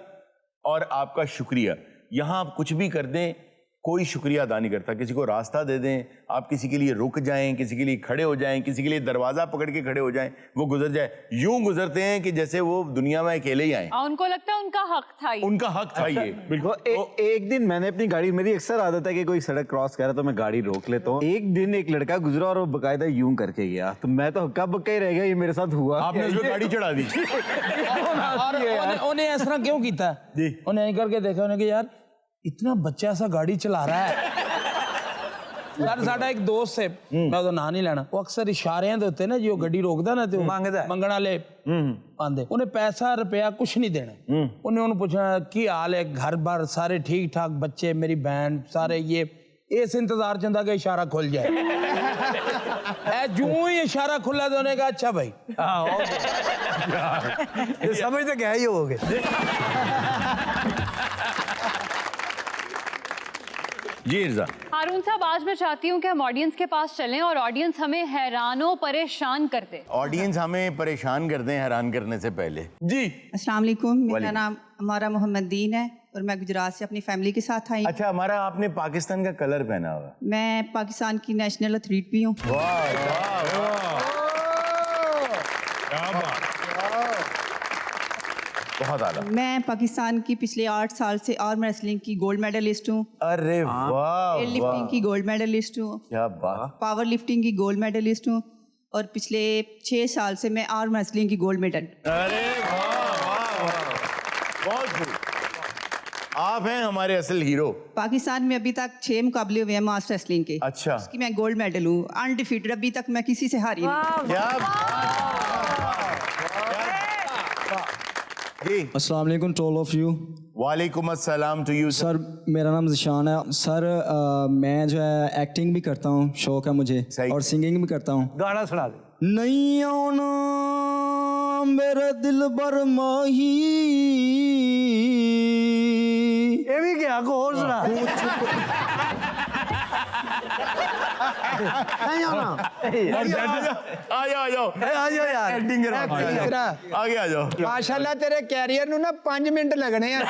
और आपका शुक्रिया। यहां आप कुछ भी कर दें, कोई शुक्रिया अदा नहीं करता। किसी को रास्ता दे दें, आप किसी के लिए रुक जाएं, किसी के लिए खड़े हो जाएं, किसी के लिए दरवाजा पकड़ के खड़े हो जाएं, वो गुजर जाए। यूं गुजरते हैं कि जैसे वो दुनिया में अकेले ही आए। उनको लगता है उनका हक था ये। उनका हक था ये, बिल्कुल। एक दिन मैंने अपनी गाड़ी, मेरी अक्सर आदत है कि कोई सड़क क्रॉस कर रहा तो मैं गाड़ी रोक लेता हूँ। एक दिन एक लड़का गुजरा और वो बकायदा यूं करके गया, तो मैं तो हक्का बक्का ही रह गया, ये मेरे साथ हुआ। आपने उसको गाड़ी चढ़ा दी। उन्हें ऐसा क्यों किया? उन्हें करके देखा, उन्हें कि यार इतना बच्चा सा गाड़ी चला रहा है। यार साडा एक दोस्त है, मैं तो ना नहीं लेना, वो अक्सर इशारे होते ना, जो गड्डी रोकदा ना ते मंगण वाले आंदे, उन्हें पैसा रुपया कुछ नहीं देना। उन्हें उन्हें पूछना की हाल है, घर बार सारे ठीक ठाक, बच्चे मेरी बहन सारे, ये इस इंतजार चंदा का इशारा खुल जाए। जो ही इशारा खुला तो उन्हें कहा अच्छा भाई। समझ तो क्या ही हो गए। जी इर्जा। हारून साहब, आज मैं चाहती हूँ कि हम ऑडियंस के पास चलें और ऑडियंस हमें हैरानो परेशान कर दे। ऑडियंस हमें परेशान कर दें हैरान करने से पहले। जी अस्सलाम वालेकुम, मेरा नाम हमारा मोहम्मद दीन है और मैं गुजरात से अपनी फैमिली के साथ आई। अच्छा, हमारा आपने पाकिस्तान का कलर पहना हुआ। मैं पाकिस्तान की नेशनल एथलीट भी हूँ। बहुत आला। मैं पाकिस्तान की पिछले 8 साल से आर्म रेसलिंग की गोल्ड मेडलिस्ट हूँ। अरे वाह वेट लिफ्टिंग की गोल्ड मेडलिस्ट हूँ। क्या बात। पावर लिफ्टिंग की गोल्ड मेडलिस्ट हूँ और पिछले 6 साल से मैं आर्म रेसलिंग की गोल्ड मेडल। अरे वाह वाह वाह, बहुत खूब। आप हैं हमारे असल हीरो। पाकिस्तान में अभी तक 6 मुकाबले हुए हैं मास रेसलिंग के। अच्छा। उसकी मैं गोल्ड मेडल हूँ, अनडिफीटेड, अभी तक मैं किसी से हारी नहीं। जी अस्सलाम वालेकुम टू ऑल ऑफ यू। वालेकुम अस्सलाम टू यू सर। मेरा नाम ज़िशान है सर। मैं जो है एक्टिंग भी करता हूँ, शौक है मुझे, और सिंगिंग भी करता हूँ। गाना सुना दे। नहीं आना मेरे दिल बर माही। ये भी क्या को और सुना। नहीं आना। आ जाओ यार। एक्टिंग करो। आगे आ जाओ। माशाल्लाह तेरे कैरियर ਨੂੰ ना 5 मिनट लगने हैं।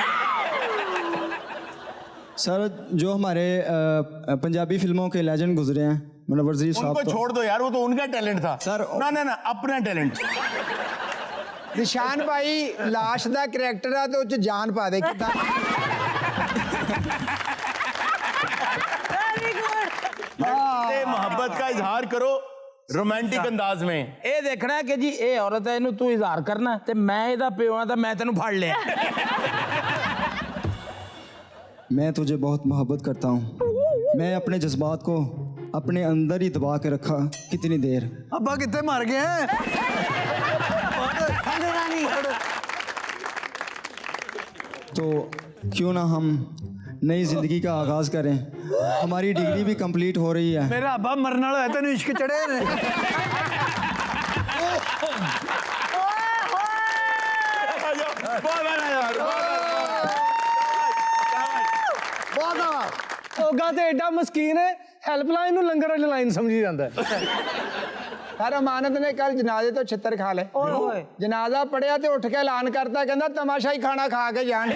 सर जो हमारे पंजाबी फिल्मों के लेजेंड गुजरे हैं, मुनव्वर ज़रीफ साहब, उनको छोड़ दो यार, वो तो उनका टैलेंट था सर। ना अपना टैलेंट। निशान भाई लाश ਦਾ ਕਰੈਕਟਰ ਆ ਤੇ ਉਹ ਚ ਜਾਨ ਪਾ ਦੇ ਕਿਦਾਂ। मोहब्बत का इजहार करो रोमांटिक अंदाज में। ਇਹ ਦੇਖਣਾ ਕਿ ਜੀ ਇਹ ਔਰਤ ਹੈ, ਇਹਨੂੰ ਤੂੰ ਇਜ਼ਹਾਰ ਕਰਨਾ ਤੇ ਮੈਂ ਇਹਦਾ ਪਿਓ ਆ ਤਾਂ ਮੈਂ ਤੈਨੂੰ ਫੜ ਲਿਆ। मैं तुझे बहुत मोहब्बत करता हूँ। मैं अपने जज्बात को अपने अंदर ही दबा के रखा कितनी देर। अब्बा कितने मर गए हैं। तो क्यों ना हम नई जिंदगी का आगाज करें। हमारी डिग्री भी कंप्लीट हो रही है। मेरा अब्बा मरने वाला है, तेन इश्क चढ़े ने। ओगा ते एडा मस्कीन है, हेल्पलाइन ਨੂੰ ਲੰਗਰ ਵਾਲੀ ਲਾਈਨ ਸਮਝੀ ਜਾਂਦਾ ਹੈ। हर अमानत ने कल जनाजे तो छितर खा ले। जनाजा पढ़िया तो उठ के ऐलान करता, कहता तमाशाई खाना खा के जान।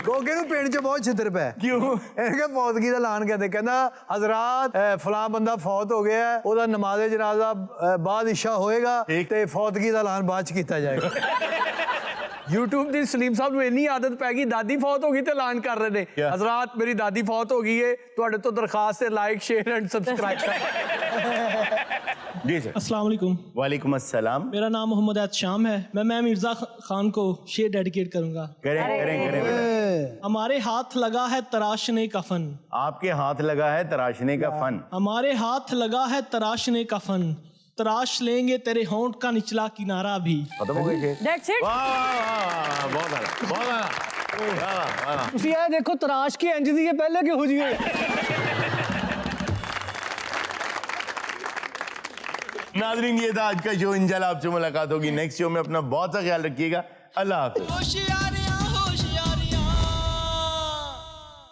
गोगे ਨੂੰ ਪਿੰਡ 'ਚ ਬਹੁਤ ਛਿੱਤਰ ਪਿਆ। ਕਿਉਂ? ਇਹਨੇ ਫੌਤਗੀ ਦਾ ਐਲਾਨ ਕਰਦੇ, ਕਹਿੰਦਾ ਹਜ਼ਰਾਤ ਫਲਾਂ ਬੰਦਾ ਫੌਤ ਹੋ ਗਿਆ, ਉਹਦਾ ਨਮਾਜ਼ੇ ਜਨਾਜ਼ਾ ਬਾਅਦ ਇਸ਼ਾ ਹੋਏਗਾ ਤੇ ਫੌਤਗੀ ਦਾ ਐਲਾਨ ਬਾਅਦ 'ਚ ਕੀਤਾ ਜਾਏਗਾ। YouTube ਦੀ ਸਲੀਮ ਸਾਹਿਬ ਨੂੰ ਇੰਨੀ ਆਦਤ ਪੈ ਗਈ, ਦਾਦੀ ਫੌਤ ਹੋ ਗਈ ਤੇ ਐਲਾਨ ਕਰ ਰਹੇ ਨੇ, ਹਜ਼ਰਾਤ ਮੇਰੀ ਦਾਦੀ ਫੌਤ ਹੋ ਗਈ ਏ, ਤੁਹਾਡੇ ਤੋਂ ਦਰਖਾਸਤ ਹੈ ਲਾਈਕ शेयर एंड सब्सक्राइब जी सर। अस्सलाम वालेकुम। वालेकुम अस्सलाम। मेरा नाम मोहम्मद शाम है। मैं मिर्जा खान को शेर डेडिकेट करूंगा। करें। हमारे हाथ लगा है तराशने का फन। आपके हाथ लगा है तराशने का फन। हमारे हाथ लगा है तराशने का फन। तराश लेंगे तेरे होंठ का निचला किनारा भी। खत्म हो गए। That's it। वाह बहुत आला, बहुत आला। ਤੁਸੀਂ ਇਹ ਦੇਖੋ ਤਰਾਸ਼ ਕੀ ਇੰਜ ਦੀ ਹੈ, ਪਹਿਲੇ ਕਿਹੋ ਜਿਹੀ ਹੈ। नाजरीन ये था आज का शो। इंशाल्लाह आपसे मुलाकात होगी नेक्स्ट शो में। अपना बहुत सा ख्याल रखिएगा। अल्लाह हाफिज।